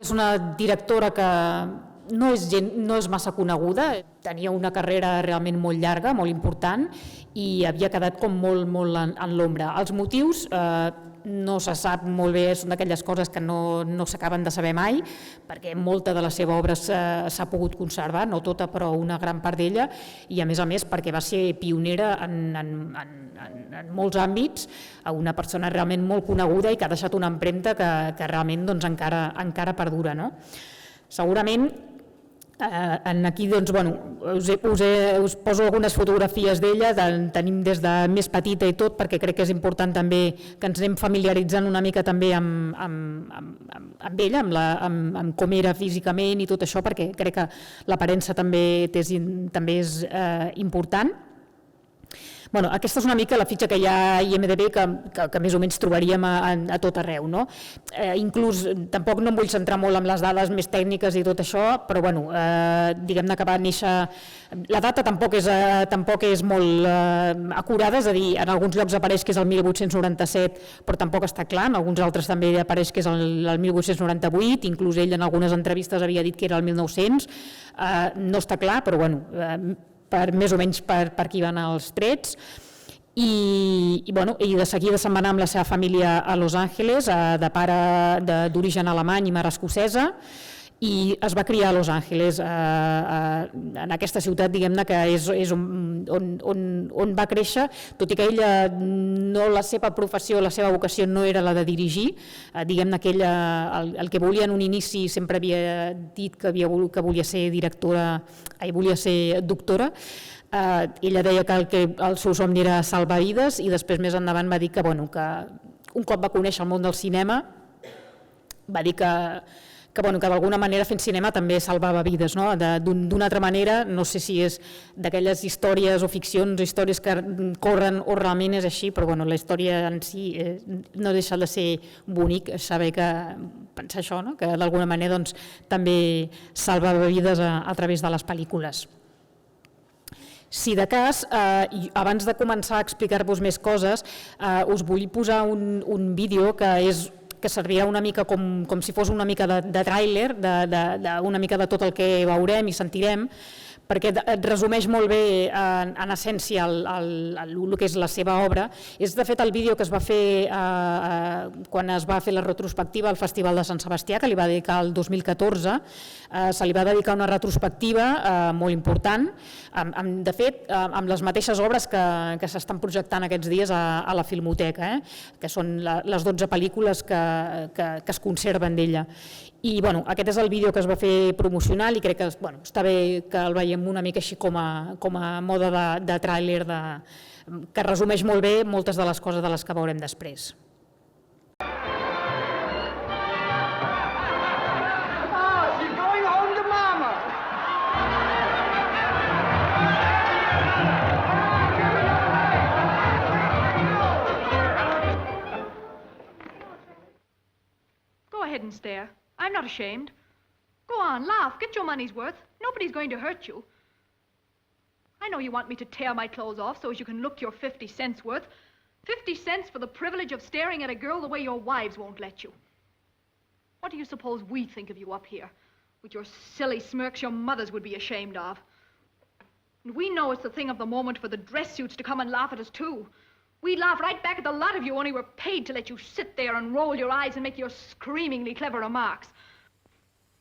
És una directora que no és massa coneguda, tenia una carrera realment molt llarga, molt important, i havia quedat com molt en l'ombra. Els motius no se sap molt bé, són d'aquelles coses que no s'acaben de saber mai, perquè molta de la seva obra s'ha pogut conservar, no tota però una gran part d'ella, i a més perquè va ser pionera en molts àmbits, una persona realment molt coneguda i que ha deixat una empremta que realment doncs, encara perdura. No? Segurament aquí doncs, us poso algunes fotografies d'ella, tenim des de més petita i tot, perquè crec que és important també que ens anem familiaritzant una mica també amb ella, amb com era físicament i tot això, perquè crec que l'aparença també és important. Aquesta és una mica la fitxa que hi ha a IMDb que més o menys trobaríem a tot arreu. Inclús, tampoc no em vull centrar molt en les dades més tècniques i tot això, però diguem-ne que va néixer... La data tampoc és molt acurada, és a dir, en alguns llocs apareix que és el 1897, però tampoc està clar, en alguns altres també apareix que és el 1898, inclús ell en algunes entrevistes havia dit que era el 1900, no està clar, però més o menys per aquí van els trets, i de seguida se'n va anar amb la seva família a Los Angeles, de pare d'origen alemany i mare escocesa, i es va criar a Los Angeles, en aquesta ciutat, diguem-ne, que és on va créixer, tot i que ella, la seva professió, la seva vocació no era la de dirigir, diguem-ne que ella, el que volia en un inici, sempre havia dit que volia ser volia ser doctora. Ella deia que el seu somni era salvar vides, i després més endavant va dir que un cop va conèixer el món del cinema, va dir que d'alguna manera fent cinema també salvava vides. D'una altra manera, no sé si és d'aquelles històries o ficcions o històries que corren o realment és així, però la història en si no deixa de ser bonic saber pensar això, que d'alguna manera també salvava vides a través de les pel·lícules. Si de cas, abans de començar a explicar-vos més coses, us vull posar un vídeo que servirà una mica com si fos una mica de tràiler, una mica de tot el que veurem i sentirem, perquè et resumeix molt bé en essència el que és la seva obra. És de fet el vídeo que es va fer quan es va fer la retrospectiva al Festival de Sant Sebastià, que li va dedicar el 2014, se li va dedicar una retrospectiva molt important, de fet amb les mateixes obres que s'estan projectant aquests dies a la Filmoteca, que són les 12 pel·lícules que es conserven d'ella. I aquest és el vídeo que es va fer promocional i crec que està bé que el veiem una mica així com a mode de tràiler que resumeix molt bé moltes de les coses de les que veurem després. Go ahead and stare. I'm not ashamed. Go on, laugh, get your money's worth. Nobody's going to hurt you. I know you want me to tear my clothes off so as you can look your 50 cents worth. 50 cents for the privilege of staring at a girl the way your wives won't let you. What do you suppose we think of you up here? With your silly smirks your mothers would be ashamed of. And we know it's the thing of the moment for the dress suits to come and laugh at us too. We'd laugh right back at the lot of you, only we're paid to let you sit there and roll your eyes and make your screamingly clever remarks.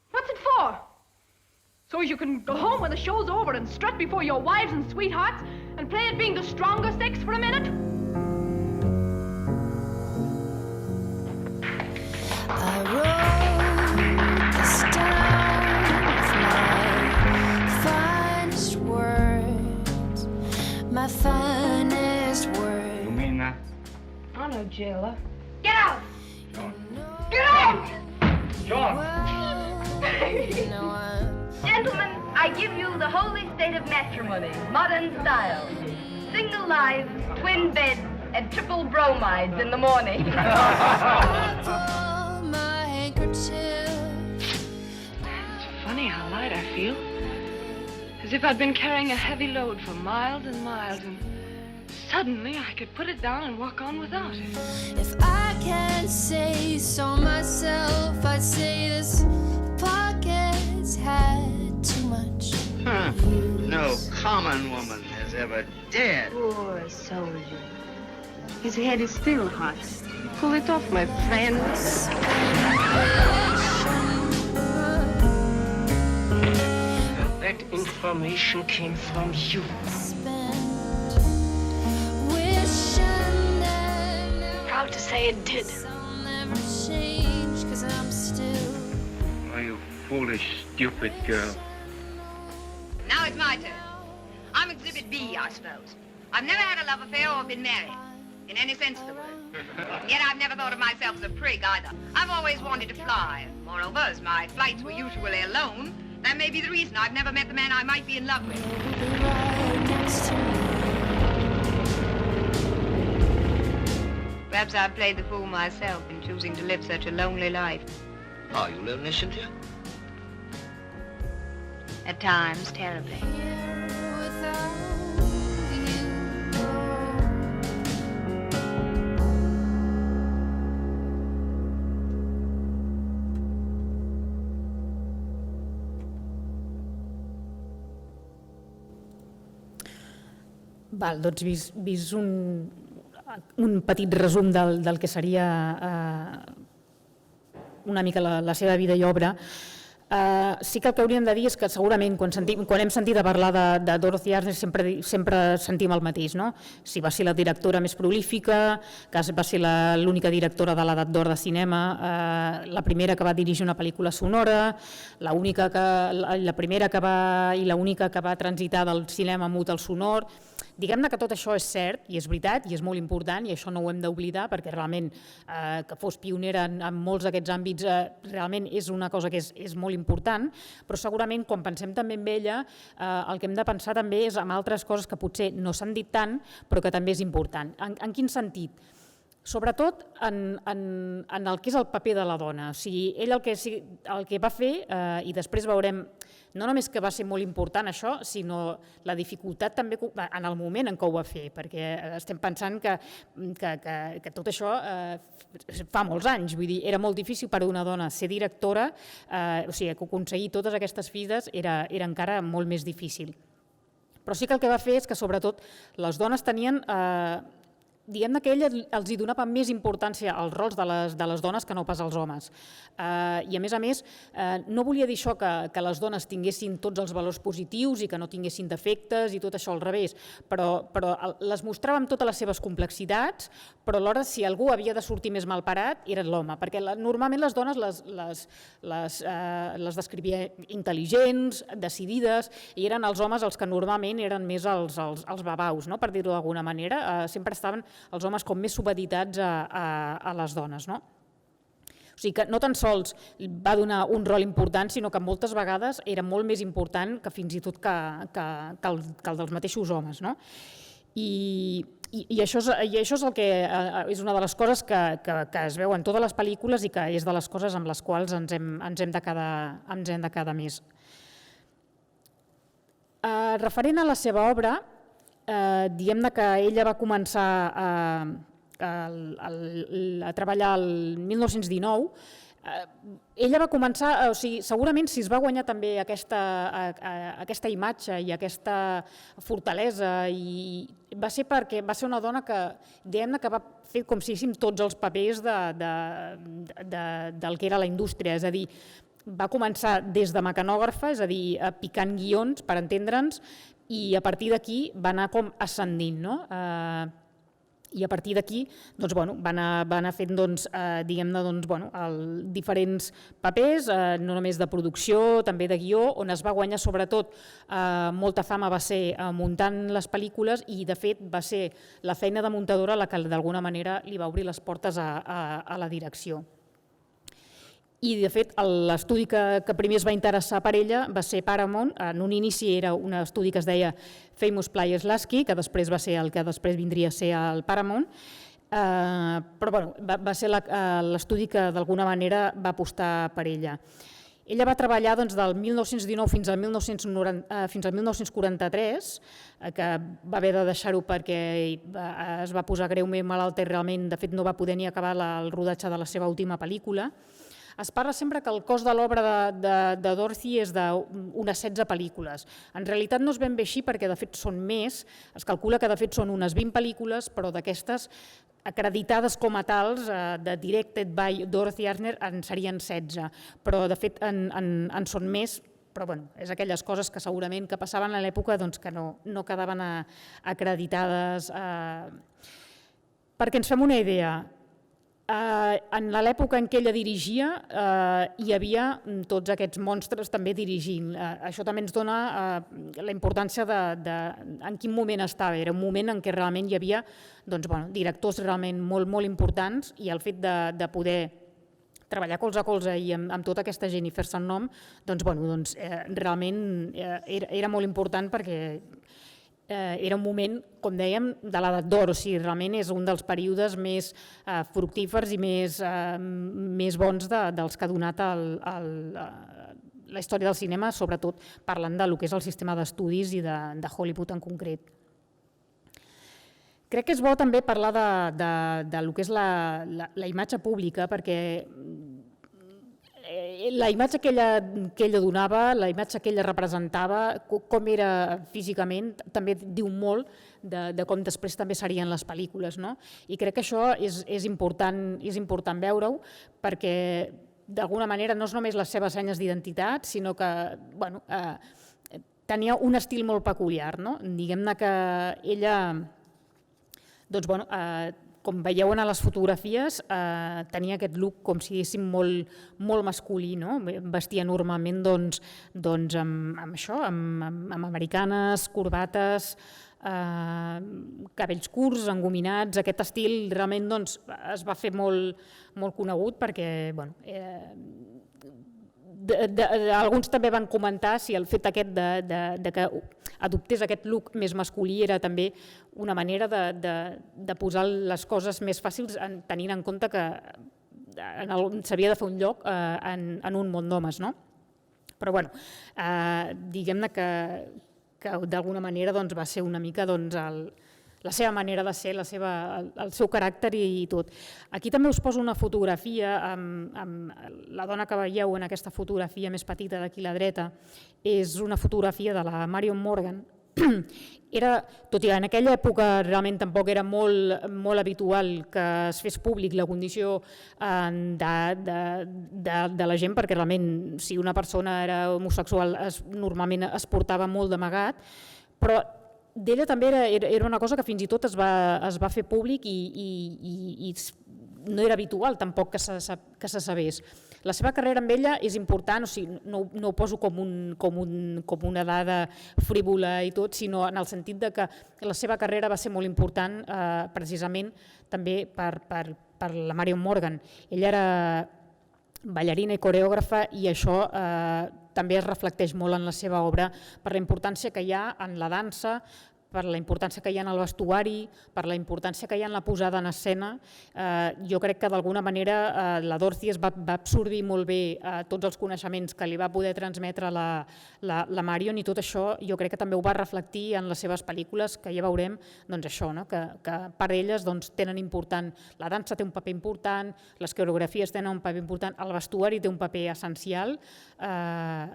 What's it for? So as you can go home when the show's over and strut before your wives and sweethearts and play at being the stronger sex for a minute? I wrote this down with my finest words, my finest words. You mean that? I know, jailer. Get out! John. Get out! John! Gentlemen, I give you the holy state of matrimony, modern style. Single lives, twin beds, and triple bromides in the morning. It's funny how light I feel. As if I'd been carrying a heavy load for miles and miles, and suddenly I could put it down and walk on without it. If I can't say so myself, I'd say this pocket's had too much. No common woman has ever dared. Poor soldier. His head is still hot. Pull it off, my friend. That information came from you. Proud to say it did. Oh, you foolish, stupid girl. Now it's my turn. I'm Exhibit B, I suppose. I've never had a love affair or been married, in any sense of the word. Yet I've never thought of myself as a prig either. I've always wanted to fly. Moreover, as my flights were usually alone, that may be the reason I've never met the man I might be in love with. Perhaps I've played the fool myself in choosing to live such a lonely life. Are you lonely, Cynthia? At times, terribly. Val, doncs vist un petit resum del que seria una mica la seva vida i obra, sí que el que hauríem de dir és que segurament quan hem sentit a parlar de Dorothy Asner sempre sentim el mateix, no? Si va ser la directora més prolífica, que va ser l'única directora de l'edat d'or de cinema, la primera que va dirigir una pel·lícula sonora, la primera i l'única que va transitar del cinema mut al sonor. Diguem-ne que tot això és cert i és veritat i és molt important i això no ho hem d'oblidar perquè realment que fos pionera en molts d'aquests àmbits realment és una cosa que és molt important, però segurament quan pensem també en ella el que hem de pensar també és en altres coses que potser no s'han dit tant però que també és important. En quin sentit? Sobretot en el que és el paper de la dona. O sigui, ell el que va fer, i després veurem no només que va ser molt important això, sinó la dificultat també en el moment en què ho va fer, perquè estem pensant que tot això fa molts anys, vull dir, era molt difícil per a una dona ser directora, o sigui, que aconseguir totes aquestes fites era encara molt més difícil. Però sí que el que va fer és que sobretot les dones tenien diguem-ne que ella els donava més importància als rols de les dones que no pas als homes. I a més, no volia dir això que les dones tinguessin tots els valors positius i que no tinguessin defectes i tot això al revés, però les mostrava amb totes les seves complexitats, però alhora si algú havia de sortir més malparat era l'home, perquè normalment les dones les descrivia intel·ligents, decidides, i eren els homes els que normalment eren més els babaus, no? Per dir-ho d'alguna manera, sempre estaven els homes com més supeditats a les dones, no? O sigui que no tan sols va donar un rol important, sinó que moltes vegades era molt més important que fins i tot que el dels mateixos homes, no? I això és el que és una de les coses que es veu en totes les pel·lícules i que és de les coses amb les quals ens hem de quedar més. Referent a la seva obra, diguem-ne que ella va començar a treballar el 1919. Ella va començar, o sigui, segurament si es va guanyar també aquesta imatge i aquesta fortalesa, i va ser perquè va ser una dona que, diguem-ne que va fer com si féssim tots els papers del que era la indústria, és a dir, va començar des de mecanògrafa, és a dir, picant guions, per entendre'ns, i a partir d'aquí va anar com ascendint, no? I a partir d'aquí va anar fent diferents papers, no només de producció, també de guió, on es va guanyar sobretot molta fama va ser muntant les pel·lícules i de fet va ser la feina de muntadora la que d'alguna manera li va obrir les portes a la direcció. I, de fet, l'estudi que primer es va interessar per ella va ser Paramount. En un inici era un estudi que es deia Famous Players Lasky, que després va ser el que després vindria a ser el Paramount, però va ser l'estudi que d'alguna manera va apostar per ella. Ella va treballar doncs, del 1919 fins al 1943, que va haver de deixar-ho perquè es va posar greument malalta i realment, de fet, no va poder ni acabar el rodatge de la seva última pel·lícula. Es parla sempre que el cost de l'obra de Dorothy és d'unes 16 pel·lícules. En realitat no és ben bé així perquè de fet són més, es calcula que de fet són unes 20 pel·lícules, però d'aquestes acreditades com a tals, de Directed by Dorothy Asner, en serien 16, però de fet en són més, però bueno, és aquelles coses que segurament que passaven a l'època que no quedaven acreditades. Perquè ens fem una idea, en l'època en què ella dirigia hi havia tots aquests monstres també dirigint. Això també ens dona la importància en quin moment estava. Era un moment en què realment hi havia directors realment molt importants i el fet de poder treballar colze a colze i amb tota aquesta gent i fer-se el nom, realment era molt important perquè era un moment, com dèiem, de l'edat d'or, o sigui, realment és un dels períodes més fructífers i més bons dels que ha donat la història del cinema, sobretot parlant del que és el sistema d'estudis i de Hollywood en concret. Crec que és bo també parlar del que és la imatge pública, perquè la imatge que ella donava, la imatge que ella representava, com era físicament, també diu molt de com després també serien les pel·lícules. I crec que això és important veure-ho, perquè d'alguna manera no és només les seves senyes d'identitat, sinó que tenia un estil molt peculiar. Diguem-ne que ella, com veieu en les fotografies, tenia aquest look, com si diguéssim, molt masculí. Vestia normalment amb això, amb americanes, corbates, cabells curts, engominats. Aquest estil realment es va fer molt conegut perquè alguns també van comentar si el fet aquest de que adoptés aquest look més masculí era també una manera de posar les coses més fàcils tenint en compte que s'havia de fer un lloc en un món d'homes. Però diguem-ne que d'alguna manera va ser una mica la seva manera de ser, el seu caràcter i tot. Aquí també us poso una fotografia amb la dona que veieu en aquesta fotografia més petita d'aquí a la dreta. És una fotografia de la Marion Morgan. Tot i que en aquella època realment tampoc era molt habitual que es fes públic la condició de la gent, perquè realment si una persona era homosexual normalment es portava molt d'amagat, però d'ella també era una cosa que fins i tot es va fer públic i no era habitual tampoc que se sabés. La seva carrera amb ella és important, o sigui, no ho poso com una dada frívola i tot, sinó en el sentit que la seva carrera va ser molt important precisament també per la Marion Morgan. Ella era ballarina i coreògrafa i això també es reflecteix molt en la seva obra per la importància que hi ha en la dansa, per la importància que hi ha en el vestuari, per la importància que hi ha en la posada en escena. Jo crec que d'alguna manera la Dorothy va absorbir molt bé tots els coneixements que li va poder transmetre la Marion i tot això jo crec que també ho va reflectir en les seves pel·lícules, que ja veurem això, que per elles tenen important, la dansa té un paper important, les coreografies tenen un paper important, el vestuari té un paper essencial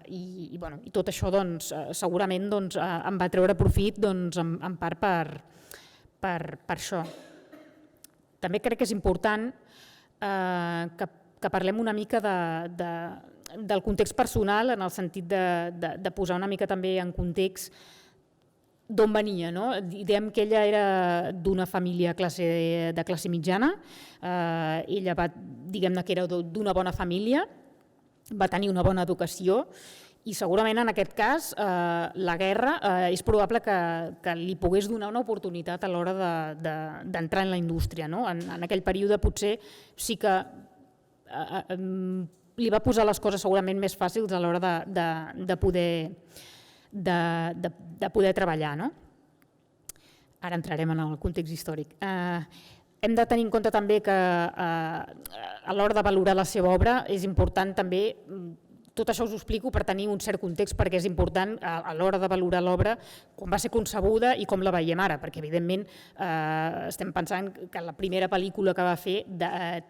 i tot això segurament em va treure profit en part per això. També crec que és important que parlem una mica del context personal, en el sentit de posar una mica també en context d'on venia. Diem que ella era d'una família de classe mitjana, ella diguem-ne que era d'una bona família, va tenir una bona educació, i segurament en aquest cas la guerra és probable que li pogués donar una oportunitat a l'hora d'entrar en la indústria. En aquell període potser sí que li va posar les coses segurament més fàcils a l'hora de poder treballar. Ara entrarem en el context històric. Hem de tenir en compte també que a l'hora de valorar la seva obra és important també Tot això us ho explico per tenir un cert context, perquè és important a l'hora de valorar l'obra com va ser concebuda i com la veiem ara, perquè evidentment estem pensant que la primera pel·lícula que va fer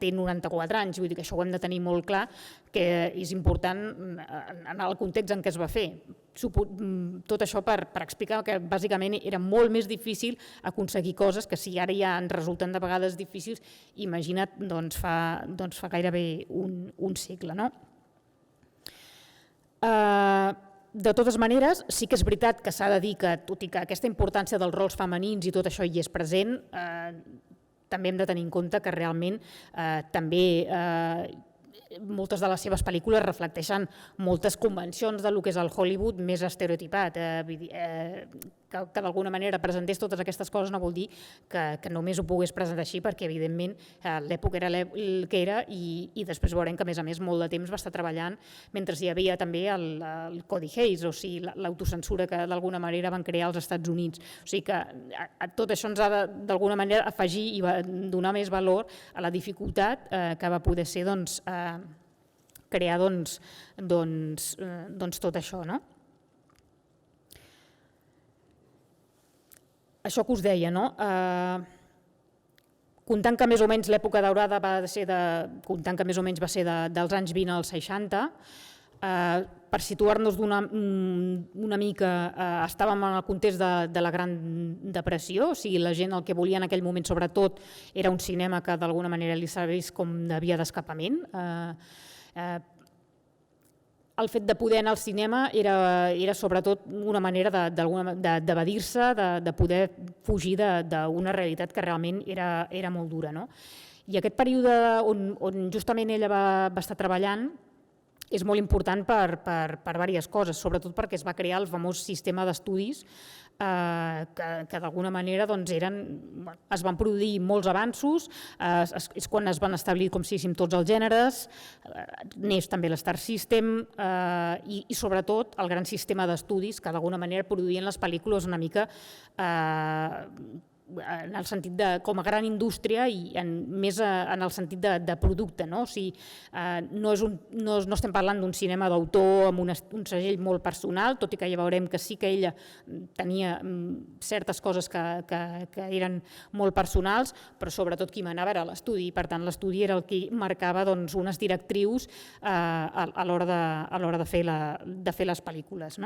té 94 anys, vull dir que això ho hem de tenir molt clar, que és important en el context en què es va fer. Tot això per explicar que bàsicament era molt més difícil aconseguir coses que si ara ja ens resulten de vegades difícils, imagina't fa gairebé un segle, no? De totes maneres, sí que és veritat que s'ha de dir que, tot i que aquesta importància dels rols femenins i tot això hi és present, també hem de tenir en compte que realment també moltes de les seves pel·lícules reflecteixen moltes convencions del que és el Hollywood més estereotipat. Que d'alguna manera presentés totes aquestes coses no vol dir que només ho pogués presentar així, perquè evidentment l'època era el que era i després veurem que a més molt de temps va estar treballant mentre hi havia també el Codi Hayes, o sigui, l'autocensura que d'alguna manera van crear als Estats Units. O sigui que tot això ens ha d'alguna manera afegir i donar més valor a la dificultat que va poder ser crear tot això, no? Això que us deia, no? Comptant que més o menys l'època daurada va ser dels anys 20 als 60, per situar-nos una mica, estàvem en el context de la Gran Depressió, o sigui, la gent el que volia en aquell moment sobretot era un cinema que d'alguna manera li servís com de via d'escapament. El fet de poder anar al cinema era sobretot una manera d'evadir-se, de poder fugir d'una realitat que realment era molt dura. I aquest període on justament ella va estar treballant és molt important per diverses coses, sobretot perquè es va crear el famós sistema d'estudis que d'alguna manera es van produir molts avanços, és quan es van establir, com si diguéssim, tots els gèneres, neix també l'Star System i sobretot el gran sistema d'estudis que d'alguna manera produïen les pel·lícules una mica en el sentit com a gran indústria i més en el sentit de producte. O sigui, no estem parlant d'un cinema d'autor amb un segell molt personal, tot i que ja veurem que sí que ella tenia certes coses que eren molt personals, però sobretot qui manava era l'estudi, i per tant l'estudi era el que marcava unes directrius a l'hora de fer les pel·lícules.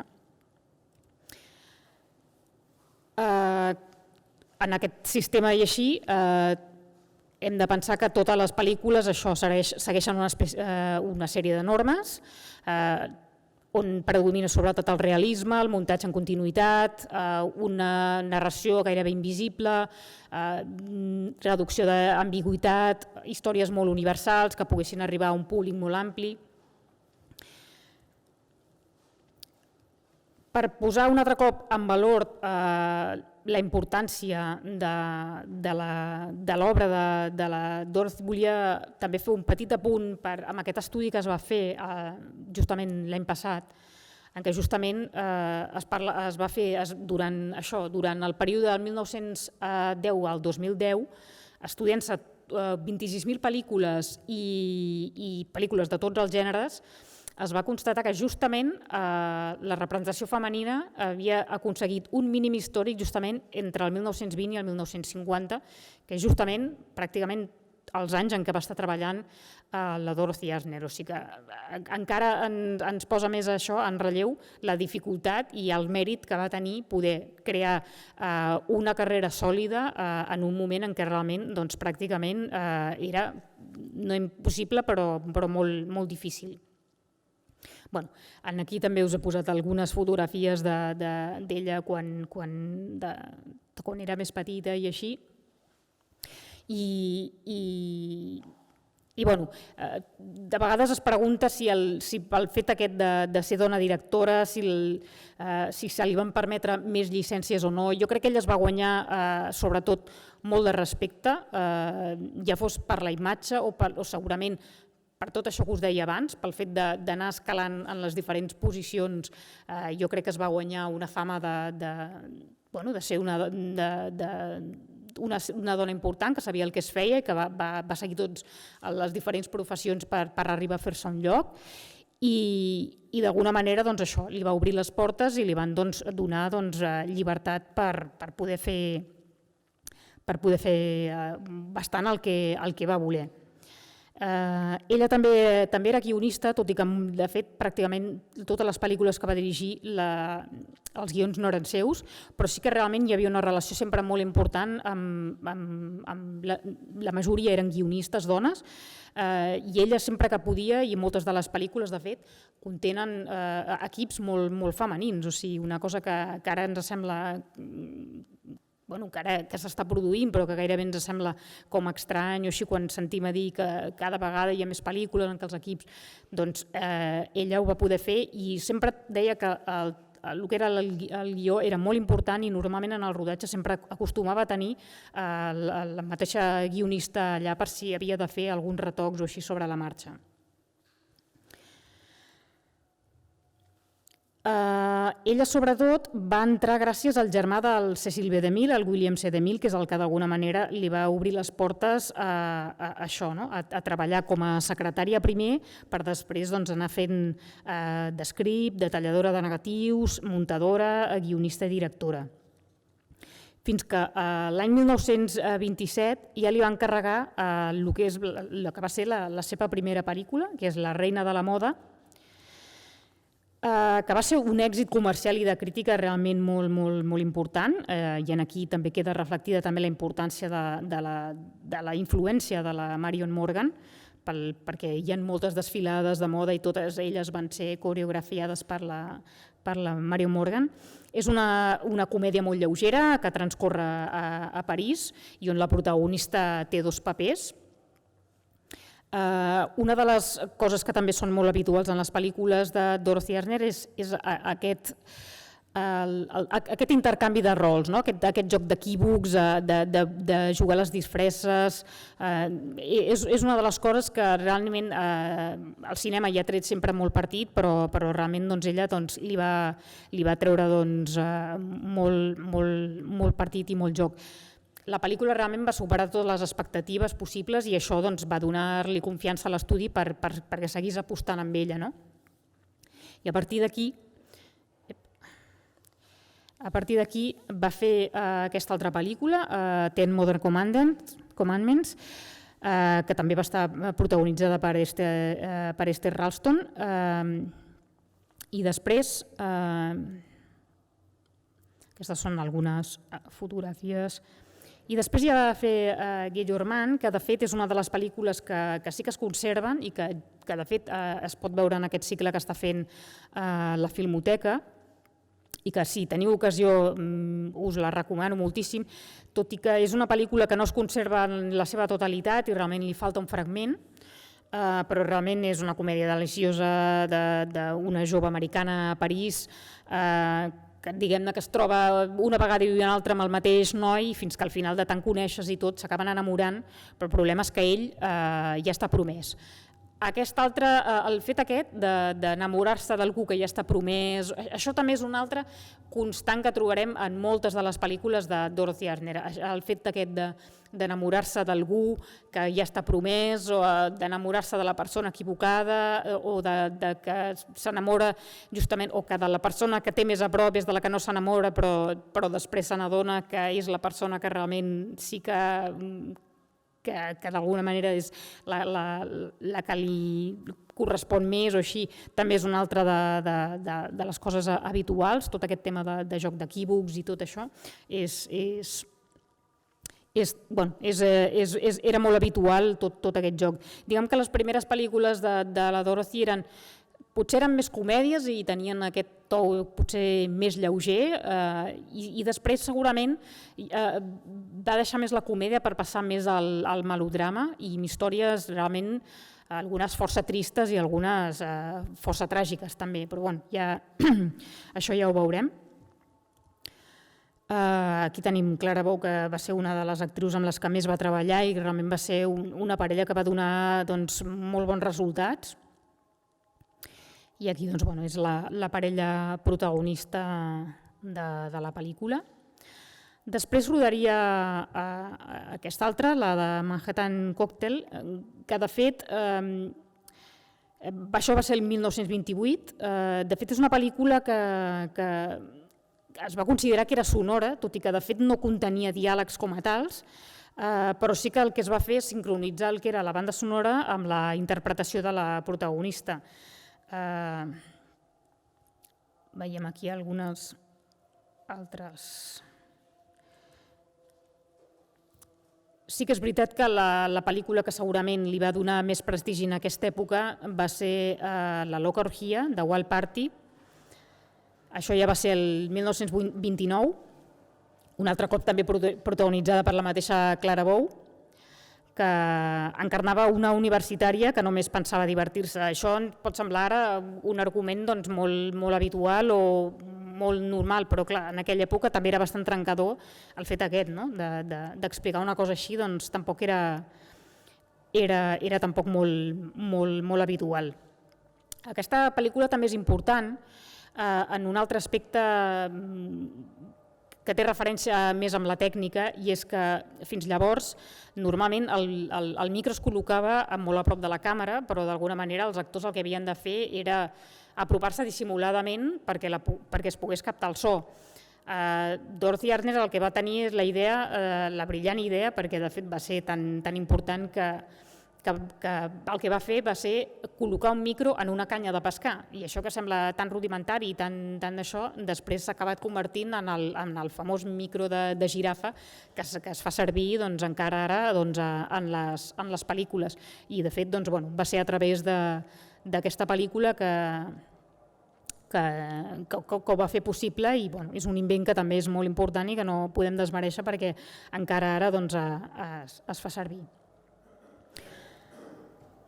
En aquest sistema i així hem de pensar que totes les pel·lícules segueixen una sèrie de normes on predomina sobretot el realisme, el muntatge en continuïtat, una narració gairebé invisible, reducció d'ambigüitat, històries molt universals que poguessin arribar a un públic molt ampli. Per posar un altre cop en valor la importància de l'obra de la Dorothy, volia també fer un petit apunt amb aquest estudi que es va fer justament l'any passat, en què justament es va fer durant el període del 1910 al 2010, estudiant-se 26.000 pel·lícules i pel·lícules de tots els gèneres, es va constatar que justament la representació femenina havia aconseguit un mínim històric justament entre el 1920 i el 1950, que és justament pràcticament els anys en què va estar treballant la Dorothy Asner. O sigui que encara ens posa més això en relleu la dificultat i el mèrit que va tenir poder crear una carrera sòlida en un moment en què realment pràcticament era no impossible però molt difícil. Aquí també us he posat algunes fotografies d'ella quan era més petita i així. De vegades es pregunta si el fet aquest de ser dona directora, si se li van permetre més llicències o no. Jo crec que ella es va guanyar sobretot molt de respecte, ja fos per la imatge o segurament per tot això que us deia abans, pel fet d'anar escalant en les diferents posicions, jo crec que es va guanyar una fama de ser una dona important, que sabia el que es feia i que va seguir totes les diferents professions per arribar a fer-se un lloc. i d'alguna manera doncs, això li va obrir les portes i li van donar llibertat per poder fer bastant el que va voler. Ella també era guionista, tot i que de fet pràcticament totes les pel·lícules que va dirigir els guions no eren seus, però sí que realment hi havia una relació sempre molt important amb la majoria eren guionistes dones, i ella sempre que podia, i moltes de les pel·lícules de fet contenen equips molt femenins, o sigui, una cosa que ara ens sembla que s'està produint però que gairebé ens sembla com estrany o així quan sentim a dir que cada vegada hi ha més pel·lícules en què els equips, doncs ella ho va poder fer i sempre deia que el que era el guió era molt important i normalment en el rodatge sempre acostumava a tenir la mateixa guionista allà per si havia de fer alguns retocs o així sobre la marxa. Ella sobretot va entrar gràcies al germà del Cecil B. DeMille, el William C. DeMille, que és el que d'alguna manera li va obrir les portes a això, a treballar com a secretària primer per després anar fent de script, detalladora de negatius, muntadora, guionista i directora. Fins que l'any 1927 ja li va encarregar el que va ser la seva primera pel·lícula, que és La reina de la moda, que va ser un èxit comercial i de crítica realment molt important, i aquí també queda reflectida també la importància de la influència de la Marion Morgan, perquè hi ha moltes desfilades de moda i totes elles van ser coreografiades per la Marion Morgan. És una comèdia molt lleugera que transcorre a París i on la protagonista té dos papers. Una de les coses que també són molt habituals en les pel·lícules de Dorothy Asner és aquest intercanvi de rols, aquest joc d'equívocs, de jugar a les disfresses. És una de les coses que realment el cinema ja ha tret sempre molt partit, però realment ella li va treure molt partit i molt joc. La pel·lícula realment va superar totes les expectatives possibles i això va donar-li confiança a l'estudi perquè seguís apostant amb ella. I a partir d'aquí va fer aquesta altra pel·lícula, Ten Modern Commandments, que també va estar protagonitzada per Esther Ralston, i després, aquestes són algunes fotografies. I després ja va fer Guillorman, que de fet és una de les pel·lícules que sí que es conserven i que de fet es pot veure en aquest cicle que està fent la Filmoteca i que si teniu ocasió us la recomano moltíssim, tot i que és una pel·lícula que no es conserva en la seva totalitat i realment li falta un fragment, però realment és una comèdia deliciosa d'una jove americana a París que diguem-ne que es troba una vegada i una altra amb el mateix noi fins que al final de tant coneixes i tot s'acaben enamorant, però el problema és que ell ja està promès. El fet aquest d'enamorar-se d'algú que ja està promès, això també és una altra constant que trobarem en moltes de les pel·lícules de Dorothy Asner. El fet aquest d'enamorar-se d'algú que ja està promès o d'enamorar-se de la persona equivocada o que s'enamora justament o que de la persona que té més a prop és de la que no s'enamora però després se n'adona que és la persona que realment sí que d'alguna manera és la que li correspon més o així, també és una altra de les coses habituals, tot aquest tema de joc d'equívocs i tot això era molt habitual tot aquest joc. Diguem que les primeres pel·lícules de la Dorothy potser eren més comèdies i tenien aquest to potser més lleuger i després segurament va deixar més la comèdia per passar més al melodrama i amb històries realment algunes força tristes i algunes força tràgiques també, però això ja ho veurem. Aquí tenim Clara Bow, que va ser una de les actrius amb les que més va treballar i realment va ser una parella que va donar molt bons resultats. I aquí és la parella protagonista de la pel·lícula. Després rodaria aquesta altra, la de Manhattan Cocktail, que de fet Això va ser el 1928. De fet, és una pel·lícula que es va considerar que era sonora, tot i que de fet no contenia diàlegs com a tals, però sí que el que es va fer és sincronitzar el que era la banda sonora amb la interpretació de la protagonista. Veiem aquí algunes altres... Sí que és veritat que la pel·lícula que segurament li va donar més prestigi en aquesta època va ser La loca orgia, de Wild Party. Això ja va ser el 1929, un altre cop també protagonitzada per la mateixa Clara Bow, que encarnava una universitària que només pensava divertir-se. Això pot semblar ara un argument molt habitual o molt normal, però clar, en aquella època també era bastant trencador el fet aquest, d'explicar una cosa així, doncs tampoc era tampoc molt habitual. Aquesta pel·lícula també és important en un altre aspecte que té referència més amb la tècnica, i és que fins llavors normalment el micro es col·locava molt a prop de la càmera, però d'alguna manera els actors el que havien de fer era apropar-se dissimuladament perquè es pogués captar el so. Dorothy Arness el que va tenir és la brillant idea, perquè de fet va ser tan important que el que va fer va ser col·locar un micro en una canya de pescar, i això que sembla tan rudimentari i tan d'això, després s'ha acabat convertint en el famós micro de girafa que es fa servir encara ara en les pel·lícules, i de fet va ser a través d'aquesta pel·lícula que ho va fer possible, i és un invent que també és molt important i que no podem desmereixer perquè encara ara es fa servir.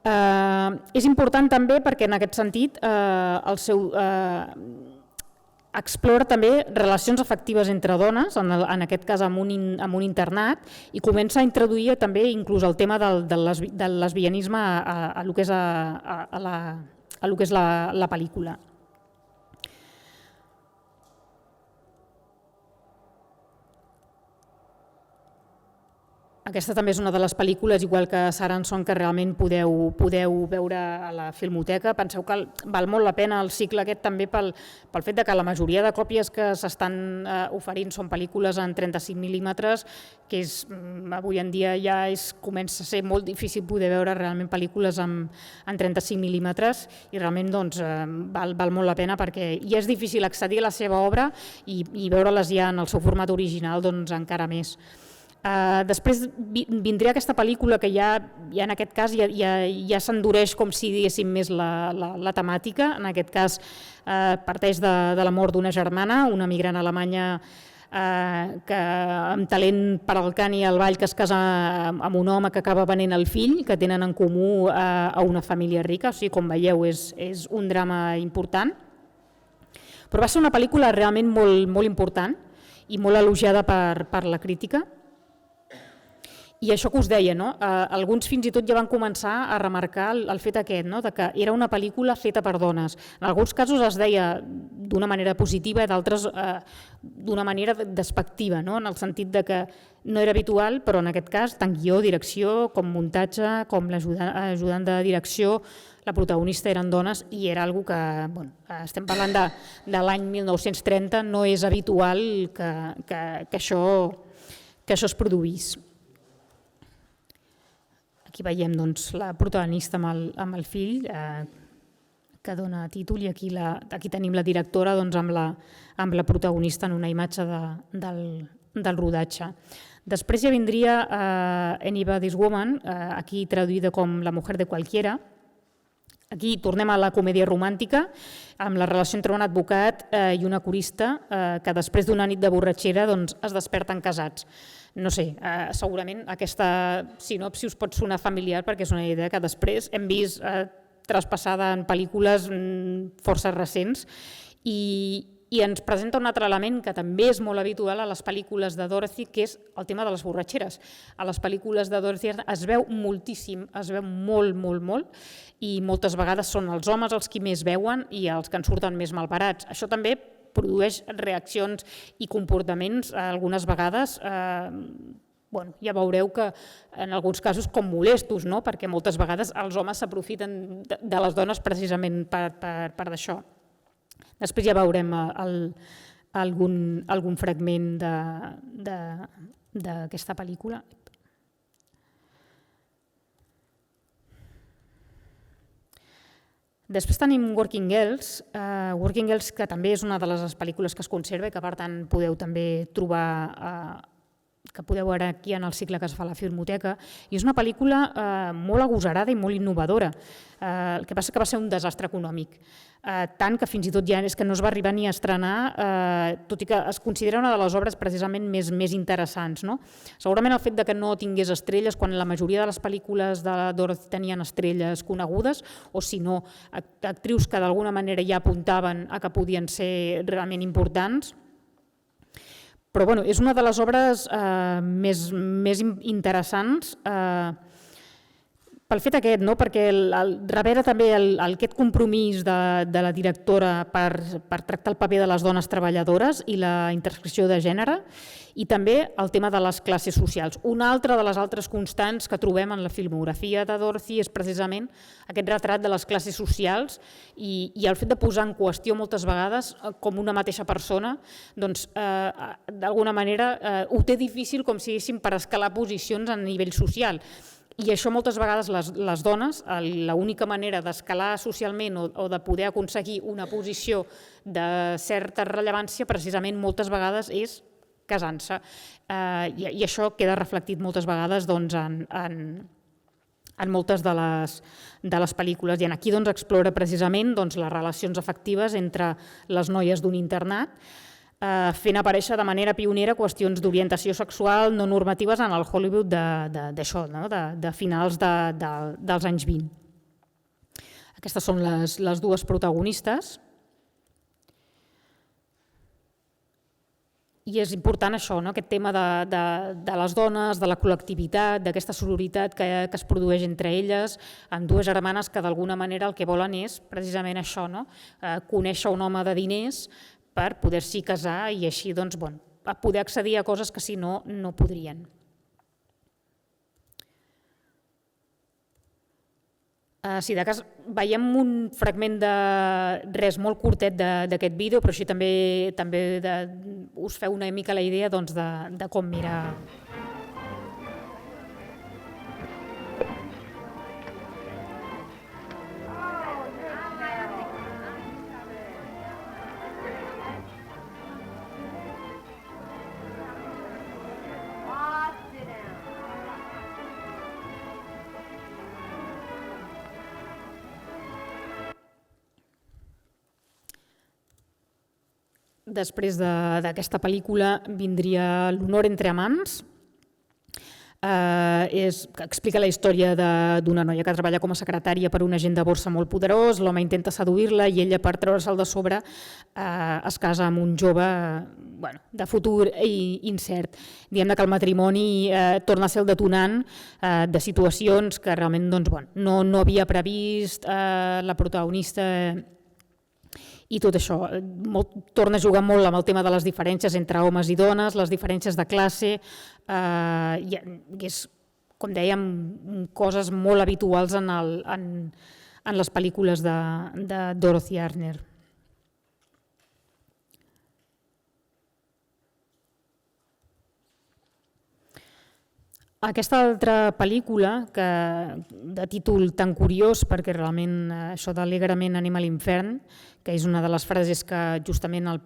És important també perquè en aquest sentit explora també relacions afectives entre dones, en aquest cas en un internat, i comença a introduir també inclús el tema del lesbianisme a lo que és la pel·lícula. Aquesta també és una de les pel·lícules, igual que Saranson, que realment podeu veure a la Filmoteca. Penseu que val molt la pena el cicle aquest també pel fet que la majoria de còpies que s'estan oferint són pel·lícules en 35 mil·límetres, que avui en dia ja comença a ser molt difícil poder veure realment pel·lícules en 35 mil·límetres, i realment val molt la pena perquè ja és difícil accedir a la seva obra i veure-les ja en el seu format original encara més. Després vindria aquesta pel·lícula que ja en aquest cas ja s'endureix com si diguéssim més la temàtica. En aquest cas parteix de la mort d'una germana, una migrant alemanya que amb talent per al cant i al ball, que es casa amb un home que acaba venent el fill, que tenen en comú a una família rica. O sigui, com veieu, és un drama important. Però va ser una pel·lícula realment molt important i molt elogiada per la crítica. I això que us deia, alguns fins i tot ja van començar a remarcar el fet aquest, de que era una pel·lícula feta per dones. En alguns casos es deia d'una manera positiva i d'altres d'una manera despectiva, en el sentit de que no era habitual, però en aquest cas tant guió, direcció, com muntatge, com l'ajudant de direcció, la protagonista eren dones, i era una cosa que, estem parlant de l'any 1930, no és habitual que això es produís. Aquí veiem la protagonista amb el fill que dona títol, i aquí tenim la directora amb la protagonista en una imatge del rodatge. Després ja vindria Anybody's Woman, aquí traduïda com La mujer de cualquiera. Aquí tornem a la comèdia romàntica, amb la relació entre un advocat i una corista que després d'una nit de borratxera es desperten casats. No sé, segurament aquesta sinopsi us pot sonar familiar perquè és una idea que després hem vist traspassada en pel·lícules força recents, i ens presenta un altre element que també és molt habitual a les pel·lícules de Dorothy, que és el tema de les borratxeres. A les pel·lícules de Dorothy es veu moltíssim, es veu molt, i moltes vegades són els homes els qui més veuen i els que en surten més malparats. Això també produeix reaccions i comportaments algunes vegades bueno, ja veureu que en alguns casos com molestos, no? Perquè moltes vegades els homes s'aprofiten de les dones precisament per d'això. Després ja veurem algun fragment d'aquesta pel·lícula. Després tenim Working Girls, que també és una de les pel·lícules que es conserva i que per tant podeu també trobar, que podeu veure aquí en el cicle que es fa a la Filmoteca, i és una pel·lícula molt agosarada i molt innovadora. El que passa que va ser un desastre econòmic, tant que fins i tot ja és que no es va arribar ni a estrenar, tot i que es considera una de les obres precisament més interessants. Segurament el fet que no tingués estrelles, quan la majoria de les pel·lícules de Dorothy tenien estrelles conegudes, o si no, actrius que d'alguna manera ja apuntaven a que podien ser realment importants. Però bueno, és una de les obres més interessants pel fet aquest, perquè darrere també aquest compromís de la directora per tractar el paper de les dones treballadores i la intersecció de gènere, i també el tema de les classes socials. Una altra de les altres constants que trobem en la filmografia de Dorothy és precisament aquest retrat de les classes socials i el fet de posar en qüestió moltes vegades com una mateixa persona, doncs d'alguna manera ho té difícil, com si diguéssim, per escalar posicions a nivell social. I això moltes vegades les dones, l'única manera d'escalar socialment o de poder aconseguir una posició de certa rellevància precisament moltes vegades és casant-se. I això queda reflectit moltes vegades en moltes de les pel·lícules. I aquí explora precisament les relacions afectives entre les noies d'un internat, fent aparèixer de manera pionera qüestions d'orientació sexual no normatives en el Hollywood d'això, de finals dels anys 20. Aquestes són les dues protagonistes. I és important això, aquest tema de les dones, de la col·lectivitat, d'aquesta sororitat que es produeix entre elles, amb dues germanes que d'alguna manera el que volen és precisament això, conèixer un home de diners per poder-s'hi casar i així poder accedir a coses que si no, no podrien. Si de cas veiem un fragment de res molt curtet d'aquest vídeo, però així també us feu una mica la idea de com mirar. Després d'aquesta pel·lícula vindria L'honor entre amants, que explica la història d'una noia que treballa com a secretària per un agent de borsa molt poderós, l'home intenta seduir-la i ella, per treure'l de sobre, es casa amb un jove de futur i incert. Diguem que el matrimoni torna a ser el detonant de situacions que realment no havia previst la protagonista. I tot això torna a jugar molt amb el tema de les diferències entre homes i dones, les diferències de classe, i és, com dèiem, coses molt habituals en les pel·lícules de Dorothy Arner. Aquesta altra pel·lícula, de títol tan curiós, perquè realment això d'Alegrement anem a l'infern, que és una de les frases que justament el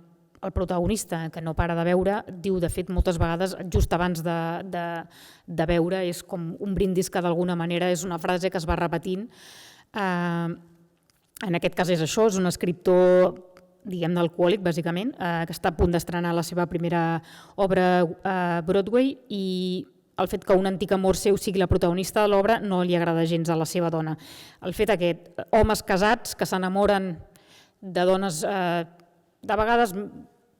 protagonista, que no para de veure, diu de fet moltes vegades just abans de veure, és com un brindis que d'alguna manera és una frase que es va repetint. En aquest cas és això, és un escriptor diguem-ne alcohòlic, bàsicament, que està a punt d'estrenar la seva primera obra a Broadway i el fet que un antic amor seu sigui la protagonista de l'obra no li agrada gens a la seva dona. El fet aquest, homes casats que s'enamoren de dones, de vegades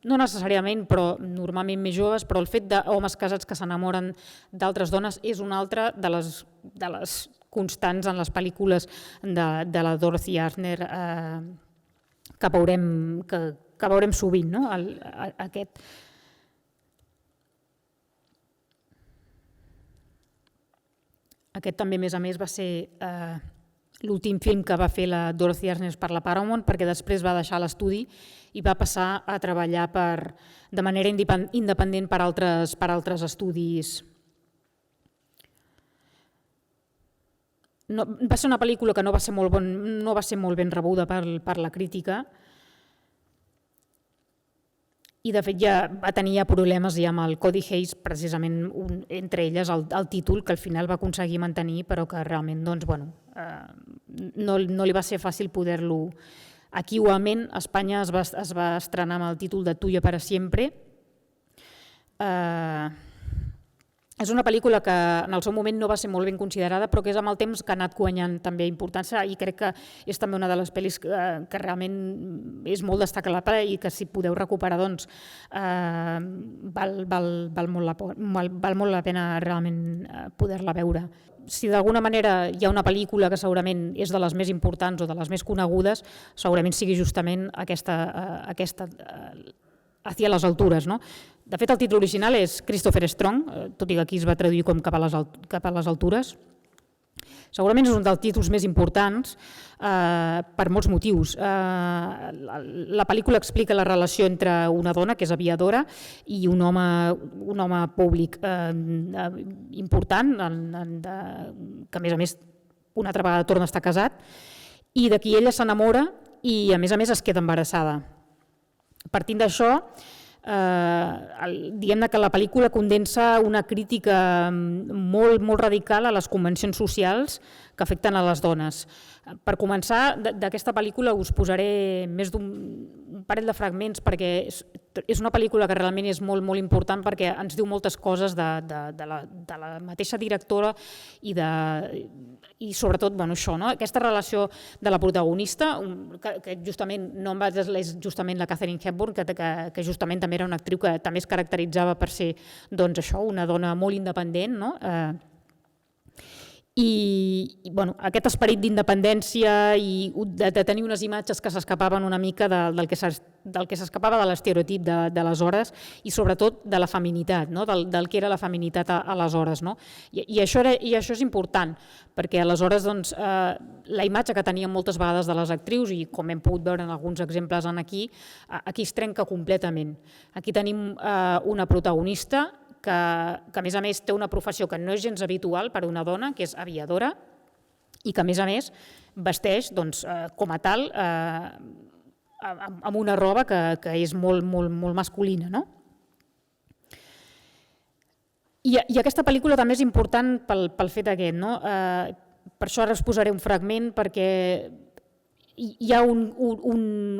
no necessàriament, però normalment més joves, però el fet d'homes casats que s'enamoren d'altres dones és una altra de les constants en les pel·lícules de la Dorothy Arner que veurem sovint, aquest. Aquest també, a més, va ser l'últim film que va fer la Dorothy Asnes per la Paramount, perquè després va deixar l'estudi i va passar a treballar de manera independent per altres estudis. Va ser una pel·lícula que no va ser molt ben rebuda per la crítica, i de fet ja va tenir problemes amb el Cody Hayes, precisament entre elles el títol, que al final va aconseguir mantenir, però que realment no li va ser fàcil poder-lo. Aquí igualment a Espanya es va estrenar amb el títol de Tuya para siempre. És una pel·lícula que en el seu moment no va ser molt ben considerada, però que és amb el temps que ha anat guanyant també importància, i crec que és també una de les pel·lis que realment és molt destacable i que si podeu recuperar doncs val molt la pena realment poder-la veure. Si d'alguna manera hi ha una pel·lícula que segurament és de les més importants o de les més conegudes, segurament sigui justament aquesta Hacia las alturas, no? De fet, el títol original és Christopher Strong, tot i que aquí es va traduir com Cap a les altures. Segurament és un dels títols més importants per molts motius. La pel·lícula explica la relació entre una dona, que és aviadora, i un home públic important, que a més una altra vegada torna a estar casat, i de qui ella s'enamora i a més es queda embarassada. Partint d'això, diguem que la pel·lícula condensa una crítica molt radical a les convencions socials que afecten a les dones. Per començar, d'aquesta pel·lícula us posaré més d'un parell de fragments, perquè és una pel·lícula que realment és molt important, perquè ens diu moltes coses de la mateixa directora i sobretot això, aquesta relació de la protagonista, que justament no em va desler justament la Katharine Hepburn, que justament també era una actriu que també es caracteritzava per ser una dona molt independent, i aquest esperit d'independència i de tenir unes imatges que s'escapaven una mica del que s'escapava de l'estereotip d'aleshores, i sobretot de la feminitat, del que era la feminitat aleshores. I això és important, perquè aleshores la imatge que teníem moltes vegades de les actrius, i com hem pogut veure en alguns exemples aquí es trenca completament. Aquí tenim una protagonista que a més té una professió que no és gens habitual per a una dona, que és aviadora, i que a més vesteix com a tal amb una roba que és molt masculina. I aquesta pel·lícula també és important pel fet aquest. Per això ara us posaré un fragment, perquè hi ha en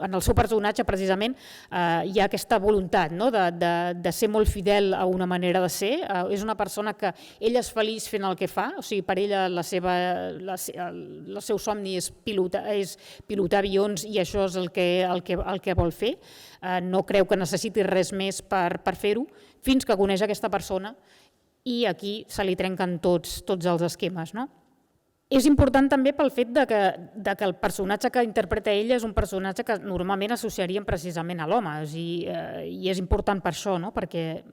el seu personatge precisament hi ha aquesta voluntat de ser molt fidel a una manera de ser. És una persona que ella és feliç fent el que fa, o sigui, per ella el seu somni és pilotar avions, i això és el que vol fer. No creu que necessiti res més per fer-ho, fins que coneix aquesta persona, i aquí se li trenquen tots els esquemes. És important també pel fet que el personatge que interpreta ella és un personatge que normalment associaríem precisament a l'home, i és important per això, perquè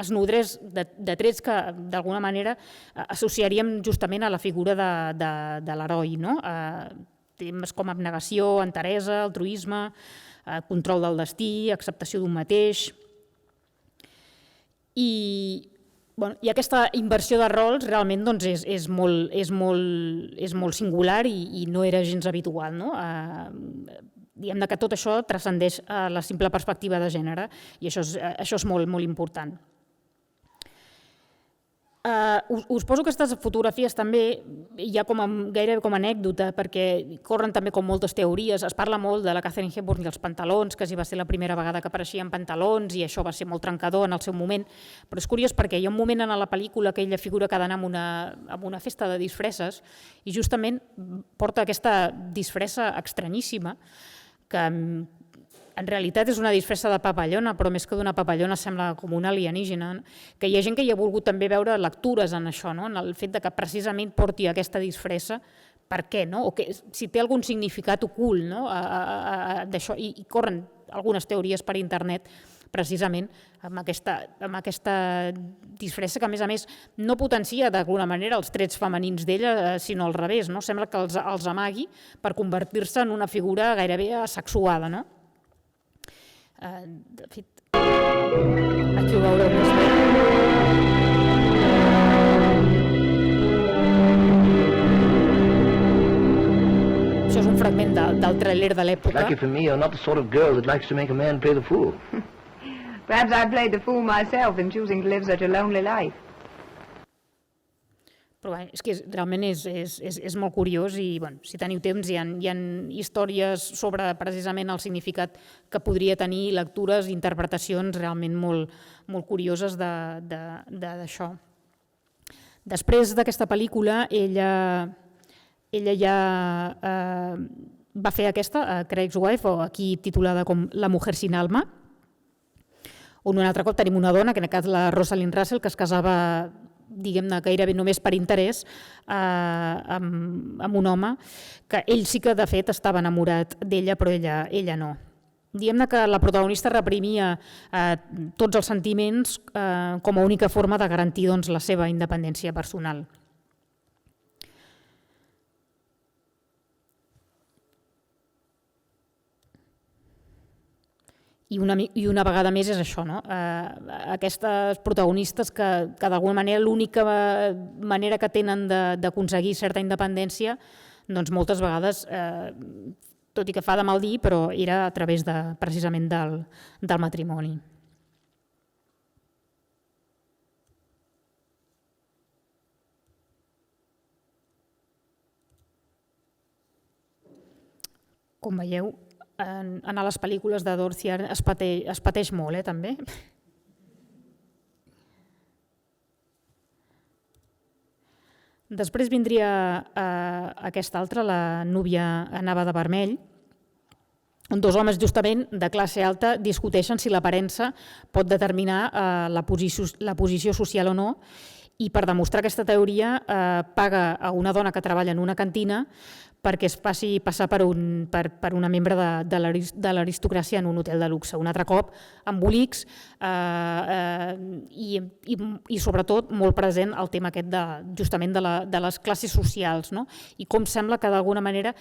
es nodreix de trets que d'alguna manera associaríem justament a la figura de l'heroi. Temes com abnegació, enteresa, altruisme, control del destí, acceptació d'un mateix. I aquesta inversió de rols realment és molt singular i no era gens habitual. Diguem que tot això transcendeix a la simple perspectiva de gènere, i això és molt important. Us poso aquestes fotografies també ja gairebé com a anècdota, perquè corren també com moltes teories. Es parla molt de la Katharine Hepburn i els pantalons, que va ser la primera vegada que apareixia en pantalons, i això va ser molt trencador en el seu moment, però és curiós perquè hi ha un moment en la pel·lícula que ella figura que ha d'anar a una festa de disfresses, i justament porta aquesta disfressa estranyíssima, que en realitat és una disfressa de papallona, però més que d'una papallona sembla com una alienígena, que hi ha gent que hi ha volgut també veure lectures en això, en el fet que precisament porti aquesta disfressa, per què, o si té algun significat ocult d'això, i corren algunes teories per internet precisament amb aquesta disfressa que, a més, no potencia d'alguna manera els trets femenins d'ella, sinó al revés, no? Sembla que els amagui per convertir-se en una figura gairebé asexuada, no? De fet, aquí ho veureu més bé. Això és un fragment del tràiler de l'època. Lucky for me, you're not the sort of girl that likes to make a man play the fool. Perhaps I played the fool myself in choosing to live such a lonely life. Però bé, és que realment és molt curiós i, bueno, si teniu temps, hi ha històries sobre precisament el significat que podria tenir, lectures, interpretacions realment molt curioses d'això. Després d'aquesta pel·lícula, ella ja va fer aquesta, Craig's Wife, o aquí titulada com La mujer sin alma, on un altre cop tenim una dona, que en aquest cas la Rosalind Russell, que es casava, diguem-ne, gairebé només per interès amb un home, que ell sí que de fet estava enamorat d'ella, però ella no. Diguem-ne que la protagonista reprimia tots els sentiments com a única forma de garantir la seva independència personal. I una vegada més és això, no? Aquestes protagonistes que d'alguna manera l'única manera que tenen d'aconseguir certa independència, doncs moltes vegades, tot i que fa de mal dir, però era a través precisament del matrimoni. Com veieu, anar a les pel·lícules de Dorothy es pateix molt, també. Després vindria aquesta altra, La núvia anava de vermell, on dos homes justament de classe alta discuteixen si l'aparença pot determinar la posició social o no, i per demostrar aquesta teoria paga a una dona que treballa en una cantina perquè es faci passar per una membre de l'aristocràcia en un hotel de luxe. Un altre cop, embolics i sobretot molt present el tema aquest justament de les classes socials, no? I com sembla que d'alguna manera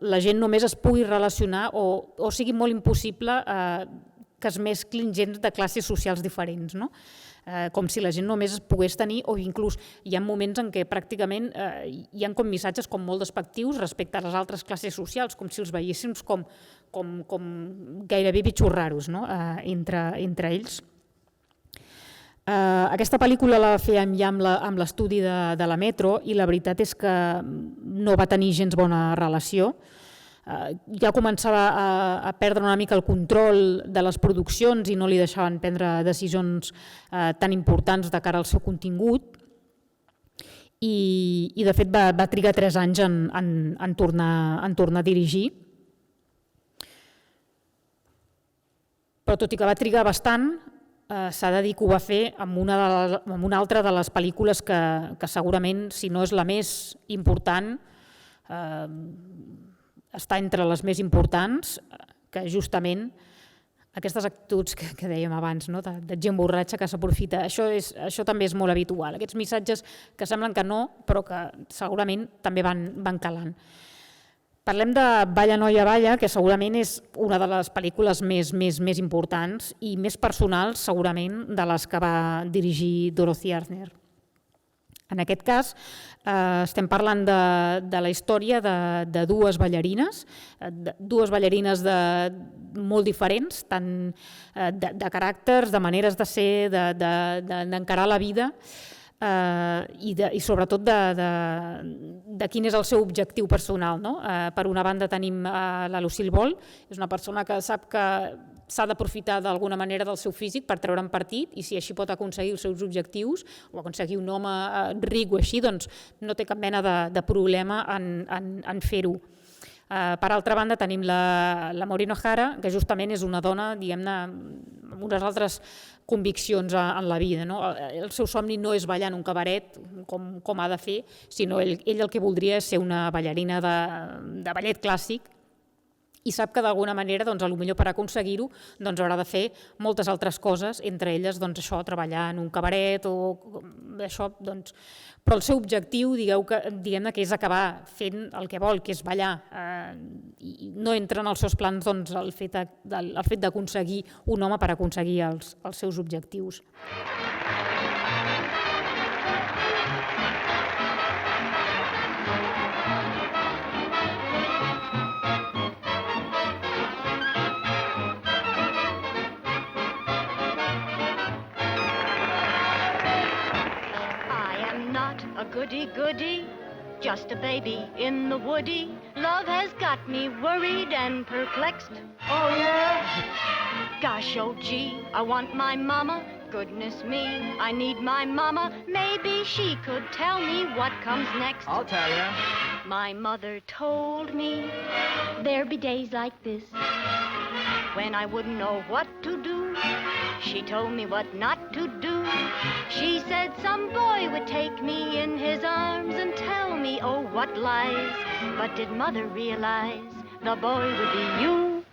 la gent només es pugui relacionar o sigui molt impossible que es mesclin gent de classes socials diferents, no? Com si la gent només es pogués tenir, o inclús hi ha moments en què pràcticament hi ha com missatges com molt despectius respecte a les altres classes socials, com si els veiéssim com gairebé bitxos raros, no? entre ells. Aquesta pel·lícula la fèiem ja amb l'estudi de la Metro i la veritat és que no va tenir gens bona relació. Ja començava a perdre una mica el control de les produccions i no li deixaven prendre decisions tan importants de cara al seu contingut i de fet va trigar 3 anys en tornar a dirigir. Però tot i que va trigar bastant, s'ha de dir que ho va fer amb una altra de les pel·lícules que segurament, si no és la més important, està entre les més importants, que justament aquestes actituds que dèiem abans, no? de gent borratxa que s'aprofita, això també és molt habitual. Aquests missatges que semblen que no, però que segurament també van calant. Parlem de Balla, noia, balla, que segurament és una de les pel·lícules més importants i més personals, segurament, de les que va dirigir Dorothy Arthner. En aquest cas, estem parlant de la història de dues ballarines molt diferents, tant de caràcters, de maneres de ser, d'encarar la vida i sobretot de quin és el seu objectiu personal. Per una banda tenim la Lucille Ball, és una persona que sap que s'ha d'aprofitar d'alguna manera del seu físic per treure'n partit i si així pot aconseguir els seus objectius o aconseguir un home ric o així, doncs no té cap mena de problema en fer-ho. Per altra banda tenim la Maureen O'Hara, que justament és una dona, diguem-ne, amb unes altres conviccions en la vida. El seu somni no és ballar en un cabaret com ha de fer, sinó ell el que voldria és ser una ballarina de ballet clàssic i sap que d'alguna manera, doncs, potser per aconseguir-ho, doncs, haurà de fer moltes altres coses, entre elles, doncs, això, treballar en un cabaret o això, doncs, però el seu objectiu, diguem-ne que és acabar fent el que vol, que és ballar, i no entra en els seus plans, doncs, el fet d'aconseguir un home per aconseguir els seus objectius. Goody-goody, just a baby in the woody. Love has got me worried and perplexed. Oh, yeah? Gosh, oh, gee, I want my mama. Goodness me, I need my mama. Maybe she could tell me what comes next. I'll tell you. My mother told me there'd be days like this when I wouldn't know what to do. She told me what not to do. She said some boy would take me in his arms and tell me, oh, what lies. But did mother realize the boy would be you?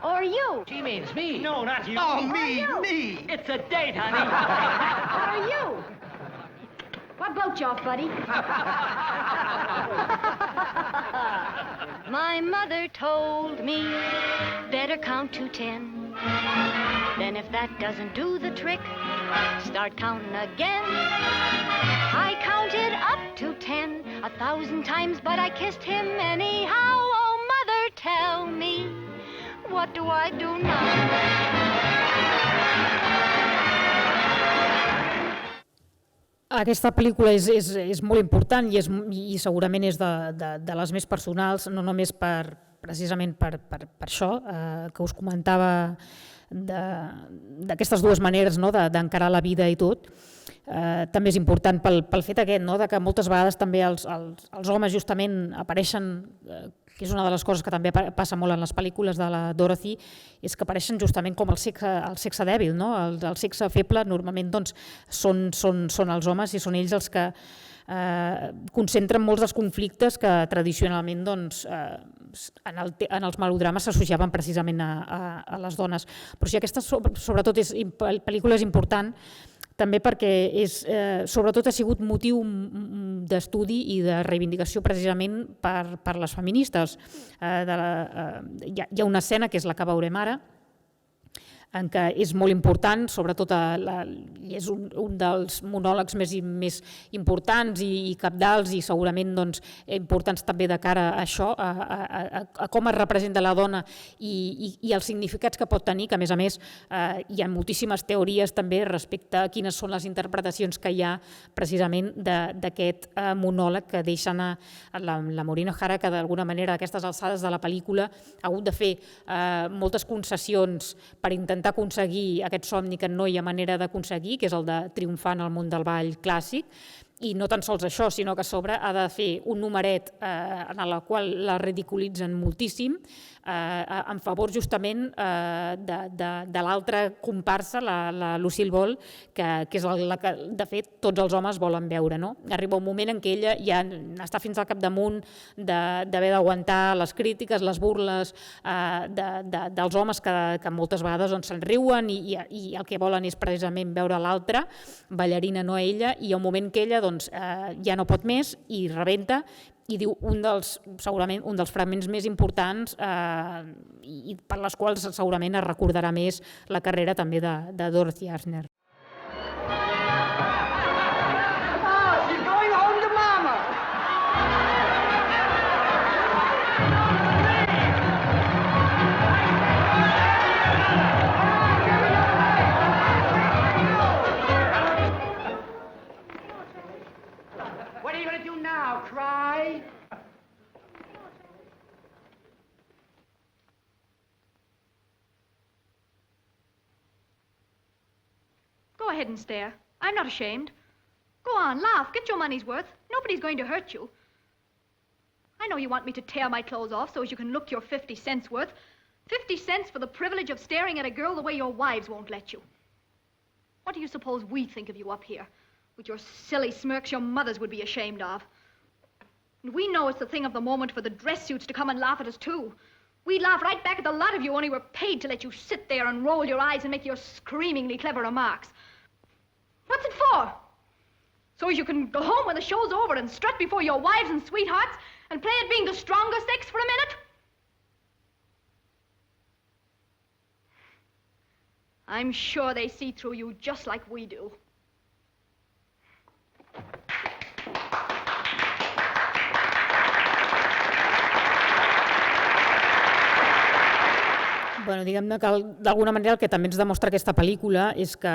Or you? She means me. No, not you. Oh, me. It's a date, honey. Or you? What boat you off, buddy? My mother told me better count to 10. Then if that doesn't do the trick, start counting again. I counted up to 10 1,000 times, but I kissed him anyhow. Oh, mother, tell me, what do I do now? Aquesta pel·lícula és molt important i segurament és de les més personals, no només precisament per això que us comentava d'aquestes dues maneres d'encarar la vida i tot. També és important pel fet aquest, de que moltes vegades també els homes justament apareixen, que és una de les coses que també passa molt en les pel·lícules de la Dorothy, és que apareixen justament com el sexe dèbil, el sexe feble normalment doncs, són els homes i són ells els que concentren molts dels conflictes que tradicionalment doncs, en els melodrames s'associaven precisament a les dones. Però sí, aquesta sobretot pel·lícula és important també perquè sobretot ha sigut motiu d'estudi i de reivindicació precisament per les feministes. Hi ha una escena que és la que veurem ara, en què és molt important, sobretot és un dels monòlegs més importants i cabdals i segurament importants també de cara a això, a com es representa la dona i els significats que pot tenir, que a més hi ha moltíssimes teories també respecte a quines són les interpretacions que hi ha precisament d'aquest monòleg que deixa anar la Maureen O'Hara, que d'alguna manera a aquestes alçades de la pel·lícula ha hagut de fer moltes concessions per intentar aconseguir aquest somni que no hi ha manera d'aconseguir, que és el de triomfar en el món del ball clàssic, i no tan sols això, sinó que a sobre ha de fer un numeret en el qual la ridiculitzen moltíssim, en favor justament de l'altra comparsa, la Lucille Ball, que és la que de fet tots els homes volen veure. Arriba un moment en què ella ja està fins al capdamunt d'haver d'aguantar les crítiques, les burles dels homes que moltes vegades se'n riuen i el que volen és precisament veure l'altra, ballarina no ella, i hi ha un moment que ella ja no pot més i rebenta i diu segurament un dels fragments més importants i per les quals segurament es recordarà més la carrera també de Dorothy Asner. What are you going to do now, cry? Go ahead and stare. I'm not ashamed. Go on, laugh. Get your money's worth. Nobody's going to hurt you. I know you want me to tear my clothes off so as you can look your 50 cents worth. 50 cents for the privilege of staring at a girl the way your wives won't let you. What do you suppose we think of you up here? With your silly smirks your mothers would be ashamed of. And we know it's the thing of the moment for the dress suits to come and laugh at us too. We'd laugh right back at the lot of you, only we're paid to let you sit there and roll your eyes and make your screamingly clever remarks. What's it for? So as you can go home when the show's over and strut before your wives and sweethearts and play at being the stronger sex for a minute? I'm sure they see through you just like we do. Bueno, diguem-ne que d'alguna manera el que també ens demostra aquesta pel·lícula és que,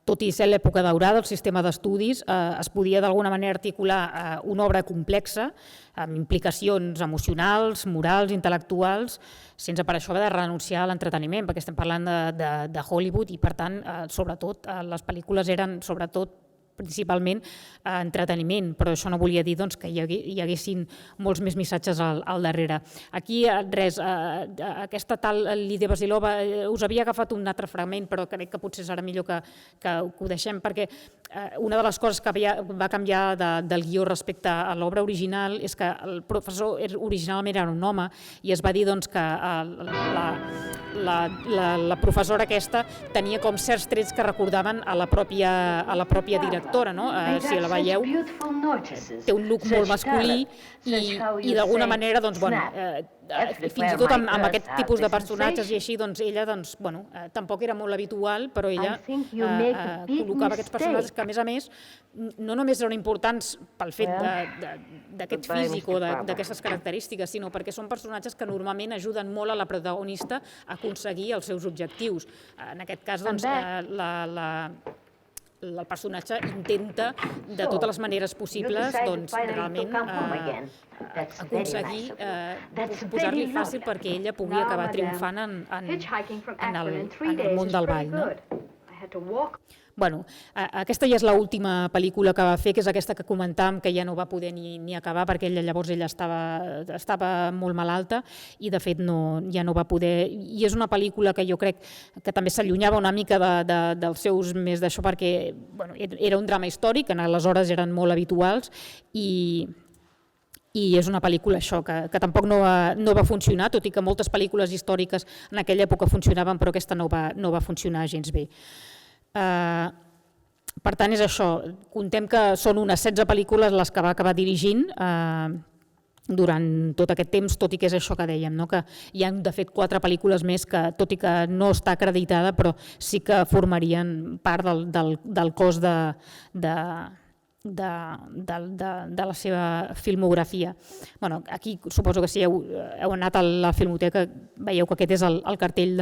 tot i ser l'època daurada, el sistema d'estudis es podia d'alguna manera articular una obra complexa amb implicacions emocionals, morals, intel·lectuals, sense per això haver de renunciar a l'entreteniment, perquè estem parlant de Hollywood i, per tant, sobretot, les pel·lícules eren, sobretot, principalment entreteniment, però això no volia dir que hi haguessin molts més missatges al darrere. Aquí, res, aquesta tal Lídia Basilova, us havia agafat un altre fragment, però crec que potser serà millor que ho deixem, perquè una de les coses que va canviar del guió respecte a l'obra original és que el professor originalment era un home i es va dir que la professora aquesta tenia com certs trets que recordaven a la pròpia directora. Si la veieu, té un look molt masculí i d'alguna manera, fins i tot amb aquest tipus de personatges i així, ella tampoc era molt habitual, però ella col·locava aquests personatges que, a més, no només eren importants pel fet d'aquest físic o d'aquestes característiques, sinó perquè són personatges que normalment ajuden molt a la protagonista a aconseguir els seus objectius. En aquest cas, el personatge intenta de totes les maneres possibles realment aconseguir posar-li fàcil perquè ella pugui acabar triomfant en el món del ball. Bueno, aquesta ja és l'última pel·lícula que va fer, que és aquesta que comentàvem, que ja no va poder ni acabar perquè llavors ella estava molt malalta i de fet ja no va poder. I és una pel·lícula que jo crec que també s'allunyava una mica dels seus més d'això perquè era un drama històric, en aleshores eren molt habituals i és una pel·lícula això que tampoc no va funcionar, tot i que moltes pel·lícules històriques en aquella època funcionaven, però aquesta no va funcionar gens bé. Per tant, és això, contem que són unes 16 pel·lícules les que va acabar dirigint durant tot aquest temps, tot i que és això que dèiem, que hi ha de fet 4 pel·lícules més que, tot i que no està acreditada, però sí que formarien part del cos de la seva filmografia. Aquí suposo que si heu anat a la Filmoteca veieu que aquest és el cartell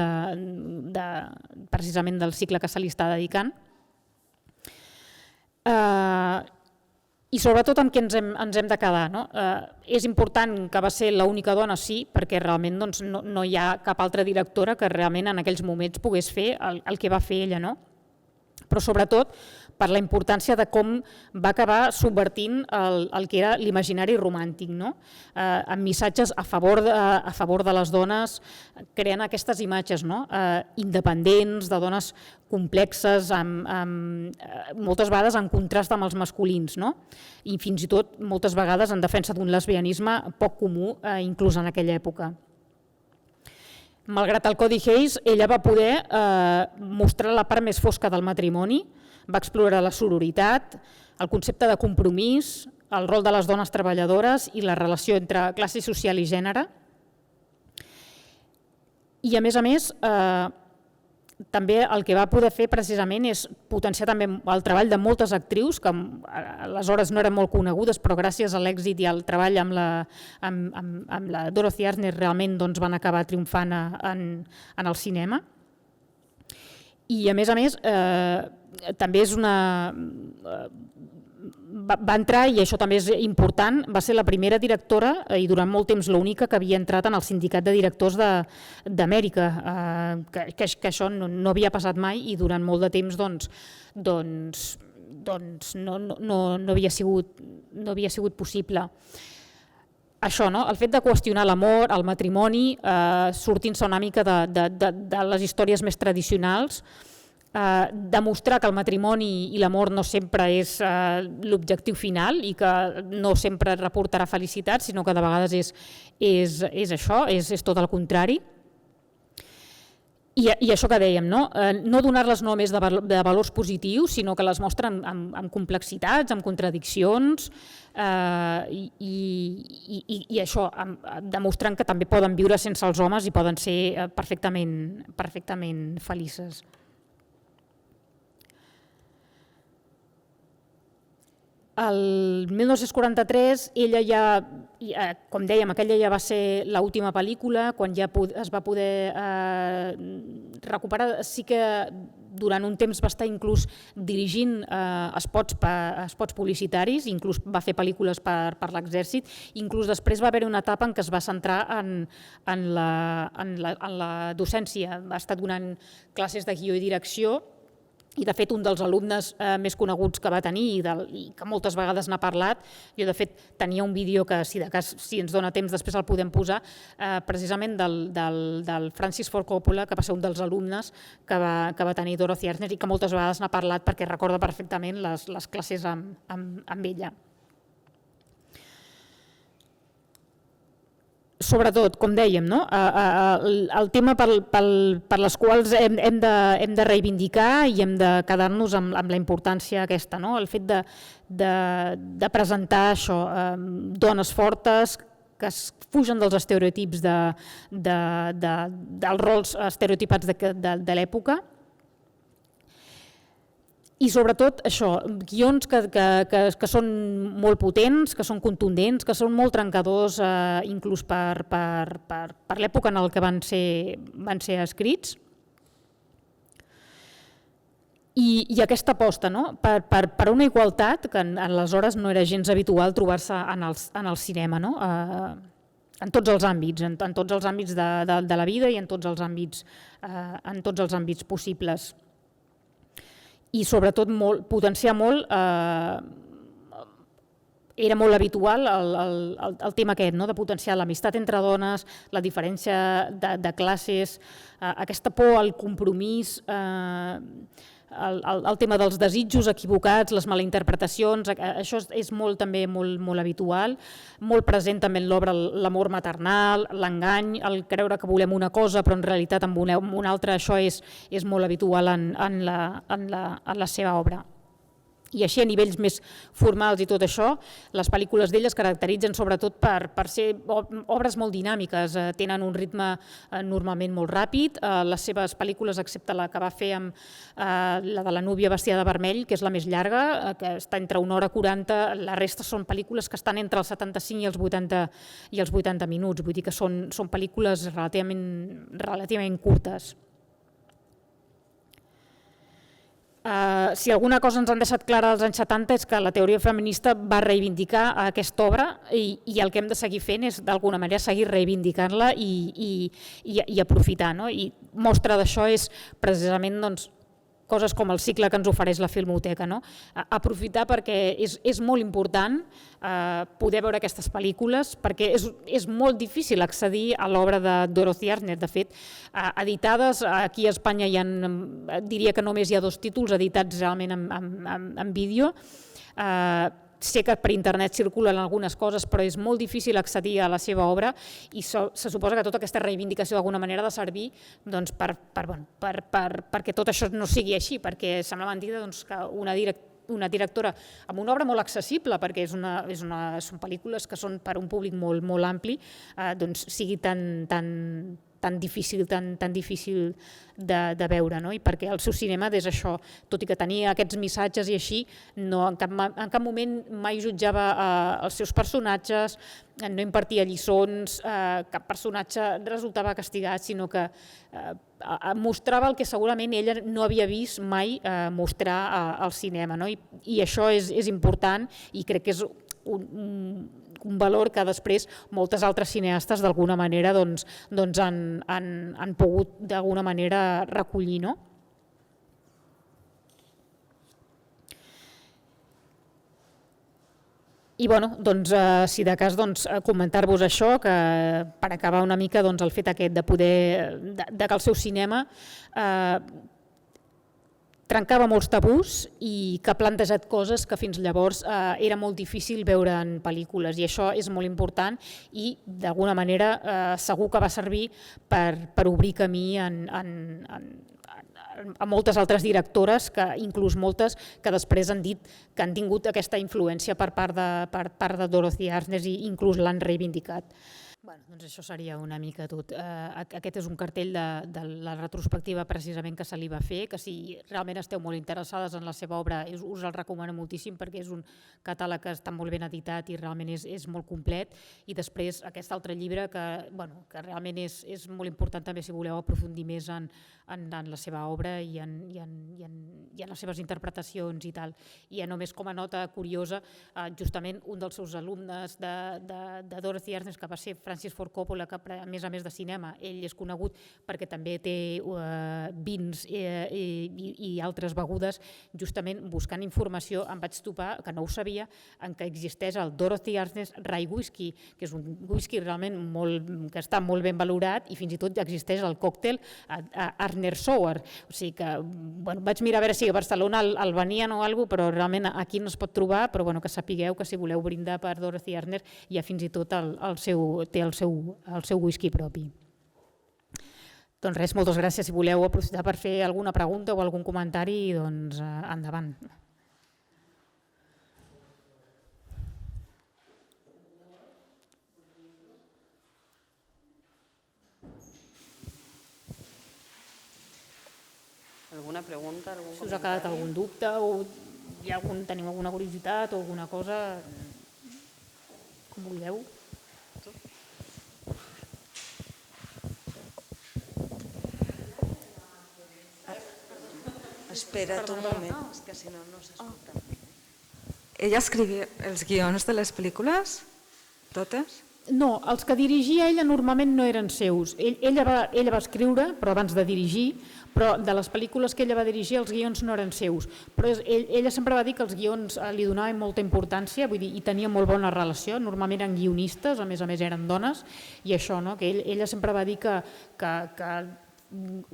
precisament del cicle que se li està dedicant. I sobretot amb què ens hem de quedar. És important que va ser l'única dona, sí, perquè realment no hi ha cap altra directora que realment en aquells moments pogués fer el que va fer ella, però sobretot per la importància de com va acabar subvertint el que era l'imaginari romàntic, amb missatges a favor de les dones, creant aquestes imatges independents, de dones complexes, moltes vegades en contrast amb els masculins, i fins i tot moltes vegades en defensa d'un lesbianisme poc comú, inclús en aquella època. Malgrat el Codi Hayes, ella va poder mostrar la part més fosca del matrimoni, va explorar la sororitat, el concepte de compromís, el rol de les dones treballadores i la relació entre classe social i gènere. I a més, també el que va poder fer precisament és potenciar també el treball de moltes actrius que aleshores no eren molt conegudes, però gràcies a l'èxit i al treball amb la Dorothy Arzner realment van acabar triomfant en el cinema. I a més, també és va entrar, i això també és important, va ser la primera directora i durant molt temps l'única que havia entrat en el sindicat de directors d'Amèrica, que això no havia passat mai i durant molt de temps no havia sigut possible. Això, el fet de qüestionar l'amor, el matrimoni, sortint-se una mica de les històries més tradicionals, demostrar que el matrimoni i l'amor no sempre és l'objectiu final i que no sempre reportarà felicitat, sinó que de vegades és això, és tot el contrari. I això que dèiem, no donar-les només de valors positius, sinó que les mostren amb complexitats, amb contradiccions i això, demostrant que també poden viure sense els homes i poden ser perfectament felices. El 1943, ella ja, com dèiem, aquella ja va ser l'última pel·lícula, quan ja es va poder recuperar. Sí que durant un temps va estar inclús dirigint spots publicitaris, inclús va fer pel·lícules per l'exèrcit, inclús després va haver una etapa en què es va centrar en la docència, va estar donant classes de guió i direcció. I de fet un dels alumnes més coneguts que va tenir i que moltes vegades n'ha parlat, jo de fet tenia un vídeo que si ens dona temps després el podem posar, precisament del Francis Ford Coppola, que va ser un dels alumnes que va tenir Dorothy Arzner i que moltes vegades n'ha parlat perquè recorda perfectament les classes amb ella. Sobretot, com dèiem, el tema per les quals hem de reivindicar i hem de quedar-nos amb la importància aquesta, el fet de presentar això, dones fortes que es fugen dels estereotips, dels rols estereotipats de l'època. I sobretot això, guions que són molt potents, que són contundents, que són molt trencadors inclús per l'època en què van ser escrits. I aquesta aposta per una igualtat que aleshores no era gens habitual trobar-se en el cinema, en tots els àmbits de la vida i en tots els àmbits possibles. I sobretot potenciar molt, era molt habitual el tema aquest, de potenciar l'amistat entre dones, la diferència de classes, aquesta por al compromís, el tema dels desitjos equivocats, les malinterpretacions, això és també molt habitual, molt present també en l'obra l'amor maternal, l'engany, el creure que volem una cosa però en realitat amb una altra, això és molt habitual en la seva obra. I així a nivells més formals i tot això, les pel·lícules d'ella es caracteritzen sobretot per ser obres molt dinàmiques, tenen un ritme normalment molt ràpid. Les seves pel·lícules, excepte la que va fer amb la de la núvia vestida de vermell, que és la més llarga, que està entre 1 hora 40, la resta són pel·lícules que estan entre els 75 i els 80 minuts, vull dir que són pel·lícules relativament curtes. Si alguna cosa ens han deixat clara als anys 70 és que la teoria feminista va reivindicar aquesta obra i el que hem de seguir fent és d'alguna manera seguir reivindicant-la i aprofitar. I mostra d'això és precisament coses com el cicle que ens ofereix la Filmoteca. Aprofitar perquè és molt important poder veure aquestes pel·lícules perquè és molt difícil accedir a l'obra de Dorothy Arzner. De fet, editades aquí a Espanya diria que només hi ha 2 títols editats realment en vídeo. Sé que per internet circulen algunes coses, però és molt difícil accedir a la seva obra i se suposa que tota aquesta reivindicació d'alguna manera ha de servir perquè tot això no sigui així, perquè sembla mentida que una directora amb una obra molt accessible, perquè són pel·lícules que són per un públic molt ampli, sigui tan difícil de veure, i perquè el seu cinema des d'això, tot i que tenia aquests missatges i així, en cap moment mai jutjava els seus personatges, no impartia lliçons, cap personatge resultava castigat, sinó que mostrava el que segurament ella no havia vist mai mostrar al cinema, i això és important i crec que és un valor que després moltes altres cineastes d'alguna manera han pogut d'alguna manera recollir. I si de cas comentar-vos això, que per acabar una mica el fet aquest de que el seu cinema trencava molts tabús i que ha plantejat coses que fins llavors era molt difícil veure en pel·lícules, i això és molt important i d'alguna manera segur que va servir per obrir camí a moltes altres directores, inclús moltes que després han dit que han tingut aquesta influència per part de Dorothy Arness i inclús l'han reivindicat. Doncs això seria una mica tot. Aquest és un cartell de la retrospectiva precisament que se li va fer, que si realment esteu molt interessades en la seva obra us el recomano moltíssim perquè és un catàleg que està molt ben editat i realment és molt complet. I després aquest altre llibre que realment és molt important també si voleu aprofundir més en la seva obra i en les seves interpretacions i tal. I només com a nota curiosa, justament un dels seus alumnes de Dorothy Arness, que va ser Francis Ford Coppola, que a més de cinema, ell és conegut perquè també té vins i altres begudes. Justament buscant informació em vaig topar, que no ho sabia, en què existeix el Dorothy Arness Rye Whisky, que és un whisky realment que està molt ben valorat, i fins i tot existeix el còctel Arness Sour. O sigui que vaig mirar a veure si a Barcelona el venien o alguna cosa, però realment aquí no es pot trobar, però que sapigueu que si voleu brindar per Dorothy Arness ja fins i tot té el seu whisky propi. Doncs res, moltes gràcies. Si voleu aprofitar per fer alguna pregunta o algun comentari, doncs endavant. Alguna pregunta? Si us ha quedat algun dubte o teniu alguna curiositat o alguna cosa, com vulgueu. Espera't un moment, és que si no, no s'escolta. Ella escrivia els guions de les pel·lícules? Totes? No, els que dirigia ella normalment no eren seus. Ella va escriure, però abans de dirigir, però de les pel·lícules que ella va dirigir els guions no eren seus. Però ella sempre va dir que els guions li donaven molta importància, vull dir, i tenia molt bona relació. Normalment eren guionistes, a més eren dones, i això, que ella sempre va dir que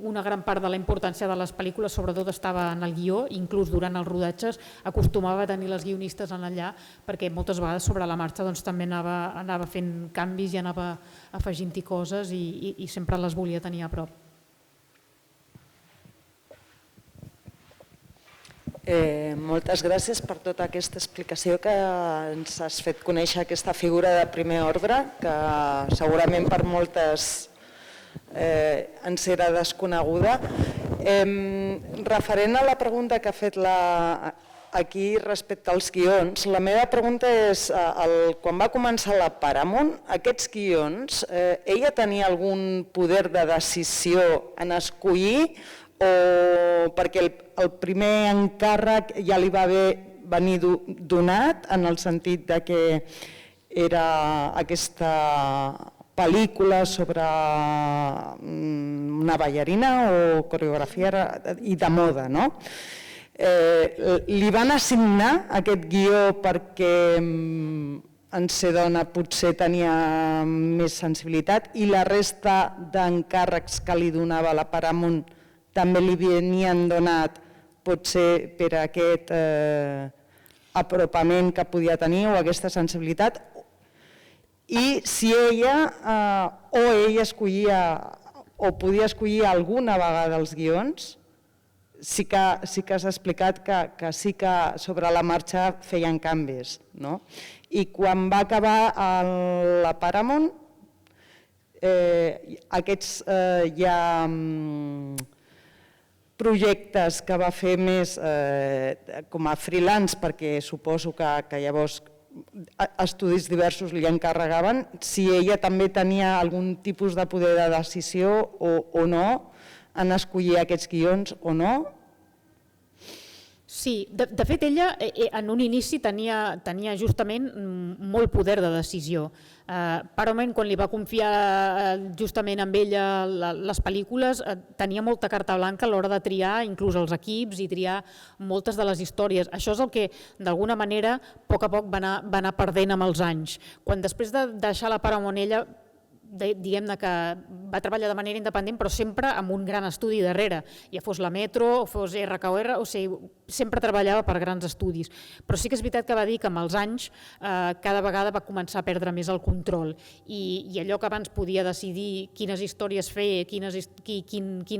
una gran part de la importància de les pel·lícules sobretot estava en el guió, inclús durant els rodatges acostumava a tenir les guionistes allà perquè moltes vegades sobre la marxa també anava fent canvis i anava afegint-hi coses i sempre les volia tenir a prop. Moltes gràcies per tota aquesta explicació que ens has fet conèixer aquesta figura de primer ordre que segurament per moltes ens era desconeguda. Referent a la pregunta que ha fet aquí respecte als guions, la meva pregunta és, quan va començar la Paramount, aquests guions, ella tenia algun poder de decisió en escollir o perquè el primer encàrrec ja li va haver venir donat en el sentit que era aquesta pel·lícula sobre una ballarina o coreografia i de moda, no? Li van assignar aquest guió perquè en ser dona potser tenia més sensibilitat i la resta d'encàrrecs que li donava la Paramount també li venien donat potser per aquest apropament que podia tenir o aquesta sensibilitat, i si ella escollia o podia escollir alguna vegada els guions, sí que has explicat que sí que sobre la marxa feien canvis. I quan va acabar la Paramount, aquests projectes que va fer més com a freelance, perquè suposo que llavors estudis diversos li encarregaven, si ella també tenia algun tipus de poder de decisió o no en escollir aquests guions o no? Sí, de fet ella en un inici tenia justament molt poder de decisió. Paramount, quan li va confiar justament amb ella les pel·lícules, tenia molta carta blanca a l'hora de triar inclús els equips i triar moltes de les històries. Això és el que d'alguna manera a poc va anar perdent amb els anys. Quan després de deixar la Paramount ella diguem-ne que va treballar de manera independent, però sempre amb un gran estudi darrere, ja fos la Metro o fos RKOR, o sigui, sempre treballava per grans estudis. Però sí que és veritat que va dir que amb els anys cada vegada va començar a perdre més el control i allò que abans podia decidir quines històries fer, quin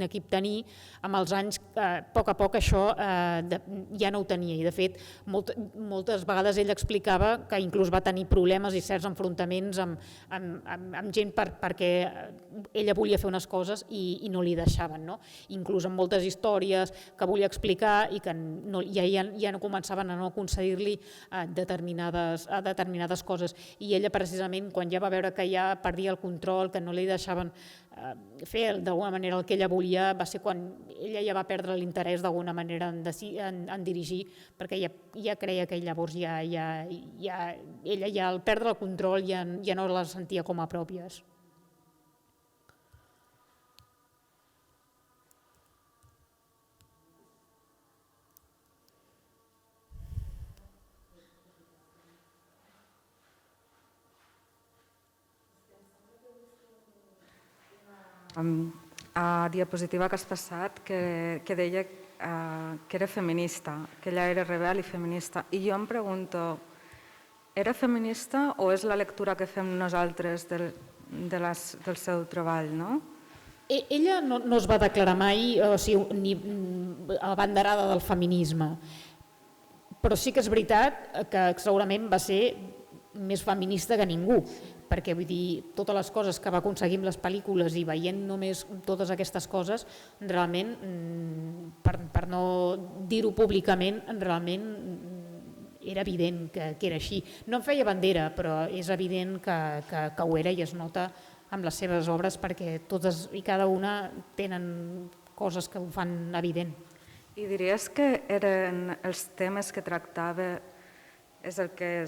equip tenir, amb els anys, a poc això ja no ho tenia. I de fet, moltes vegades ell explicava que inclús va tenir problemes i certs enfrontaments amb gent perquè ella volia fer unes coses i no li deixaven, no? Inclús amb moltes històries que volia explicar i que ja no començaven a no concedir-li determinades coses. I ella precisament, quan ja va veure que ja perdia el control, que no li deixaven fer d'alguna manera el que ella volia, va ser quan ella ja va perdre l'interès d'alguna manera en dirigir, perquè ja creia que llavors ella ja al perdre el control ja no les sentia com a pròpies. A diapositiva que has passat que deia que era feminista, que ella era rebel i feminista. I jo em pregunto, era feminista o és la lectura que fem nosaltres del seu treball, no? Ella no es va declarar mai ni abanderada del feminisme, però sí que és veritat que segurament va ser més feminista que ningú, perquè vull dir, totes les coses que va aconseguir amb les pel·lícules i veient només totes aquestes coses, realment, per no dir-ho públicament, realment era evident que era així. No en feia bandera, però és evident que ho era i es nota amb les seves obres perquè totes i cada una tenen coses que ho fan evident. I diries que eren els temes que tractava és el que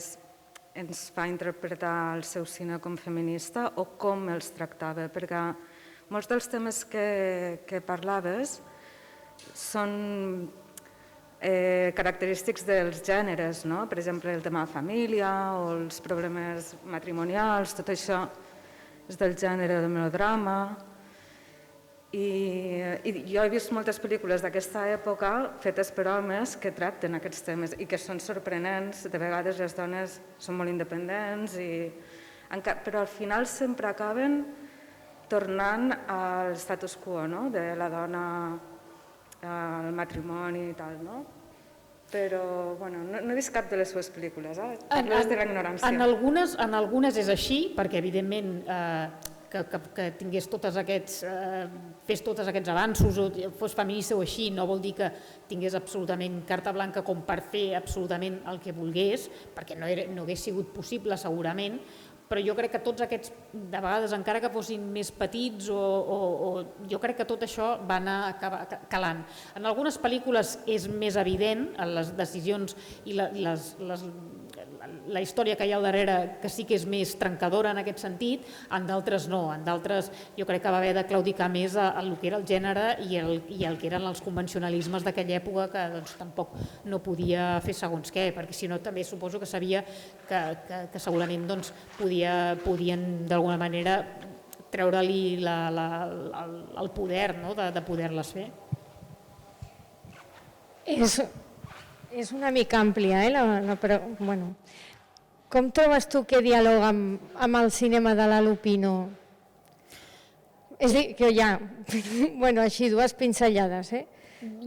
ens fa interpretar el seu cine com feminista o com els tractava? Perquè molts dels temes que parlaves són característics dels gèneres, no? Per exemple, el tema de família o els problemes matrimonials, tot això és del gènere de melodrama. I jo he vist moltes pel·lícules d'aquesta època fetes per homes que tracten aquests temes i que són sorprenents. De vegades les dones són molt independents, però al final sempre acaben tornant al status quo, no? De la dona, al matrimoni i tal, no? Però no he vist cap de les seves pel·lícules, parles de la ignorància. En algunes és així, perquè evidentment que tingués fes tots aquests avanços o fos feminista o així, no vol dir que tingués absolutament carta blanca com per fer absolutament el que volgués, perquè no hagués sigut possible segurament, però jo crec que tots aquests, de vegades encara que fossin més petits, jo crec que tot això va anar calant. En algunes pel·lícules és més evident, les decisions i la història que hi ha al darrere, que sí que és més trencadora en aquest sentit, en d'altres no. En d'altres jo crec que va haver de claudicar més el que era el gènere i el que eren els convencionalismes d'aquella època, que tampoc no podia fer segons què, perquè si no també suposo que sabia que segurament podien d'alguna manera treure-li el poder de poder-les fer. És una mica àmplia, però bueno. Com trobes tu que dialoga amb el cinema de la Lupino? És a dir, que ja, bueno, així dues pinzellades,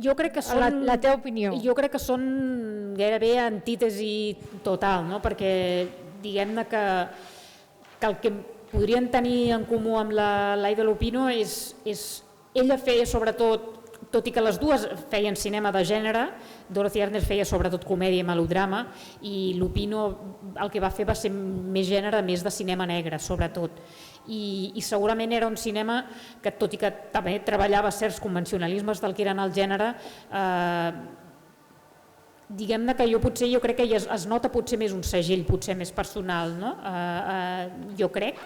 Jo crec que són... La teva opinió. Jo crec que són gairebé antítesi total, no? Perquè diguem-ne que el que podrien tenir en comú amb l'Aida Lupino és... Ella feia sobretot, tot i que les dues feien cinema de gènere, Dorothy Ardner feia sobretot comèdia i melodrama, i Lupino el que va fer va ser més gènere, més de cinema negre, sobretot. I segurament era un cinema que, tot i que també treballava certs convencionalismes del que eren el gènere, diguem-ne que jo crec que es nota potser més un segell, potser més personal, no? Jo crec.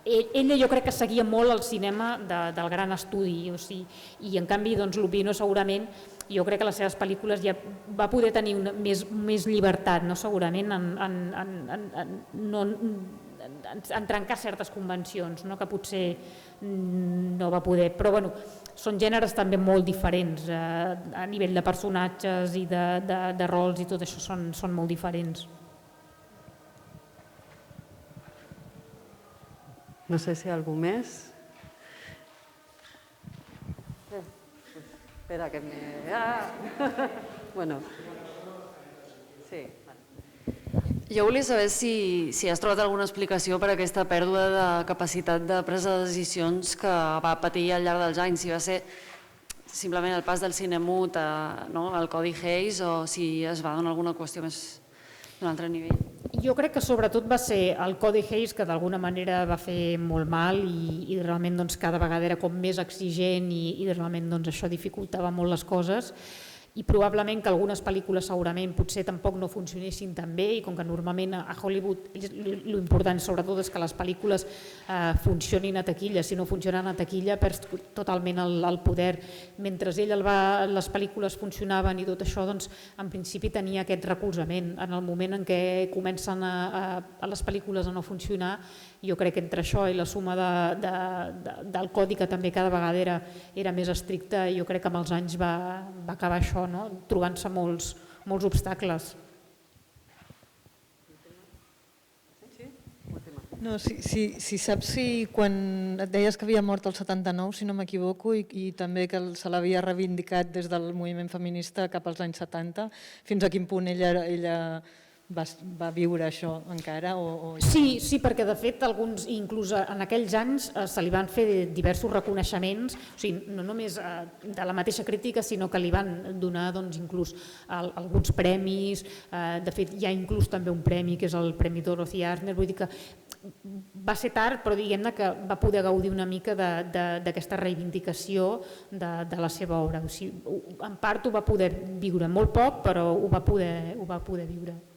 Ella jo crec que seguia molt el cinema del gran estudi, i en canvi Lupino segurament, jo crec que les seves pel·lícules ja va poder tenir més llibertat, segurament en trencar certes convencions, no? Que potser no va poder, però bueno, són gèneres també molt diferents, a nivell de personatges i de rols i tot això són molt diferents. No sé si hi ha algú més. Espera que me... Bueno. Sí. Jo volia saber si has trobat alguna explicació per a aquesta pèrdua de capacitat de presa de decisions que va patir al llarg dels anys, si va ser simplement el pas del cine mut al Codi Hayes o si es va donar alguna qüestió més d'un altre nivell. Jo crec que sobretot va ser el Codi Hayes que d'alguna manera va fer molt mal i realment cada vegada era com més exigent i realment això dificultava molt les coses. I probablement que algunes pel·lícules segurament potser tampoc no funcionessin tan bé i com que normalment a Hollywood l'important sobretot és que les pel·lícules funcionin a taquilla, si no funcionen a taquilla perds totalment el poder. Mentre les pel·lícules funcionaven i tot això, doncs en principi tenia aquest recolzament. En el moment en què comencen a les pel·lícules a no funcionar, jo crec que entre això i la suma del codi que també cada vegada era més estricte, jo crec que amb els anys va acabar això, trobant-se molts obstacles. No, si saps si quan et deies que havia mort el 79, si no m'equivoco, i també que se l'havia reivindicat des del moviment feminista cap als anys 70, fins a quin punt ella va viure això encara? Sí, perquè de fet alguns, inclús en aquells anys se li van fer diversos reconeixements, o sigui, no només de la mateixa crítica, sinó que li van donar inclús alguns premis, de fet hi ha inclús també un premi que és el Premi Dorothy Asner, vull dir que va ser tard però diguem-ne que va poder gaudir una mica d'aquesta reivindicació de la seva obra, o sigui, en part ho va poder viure, molt poc però ho va poder viure.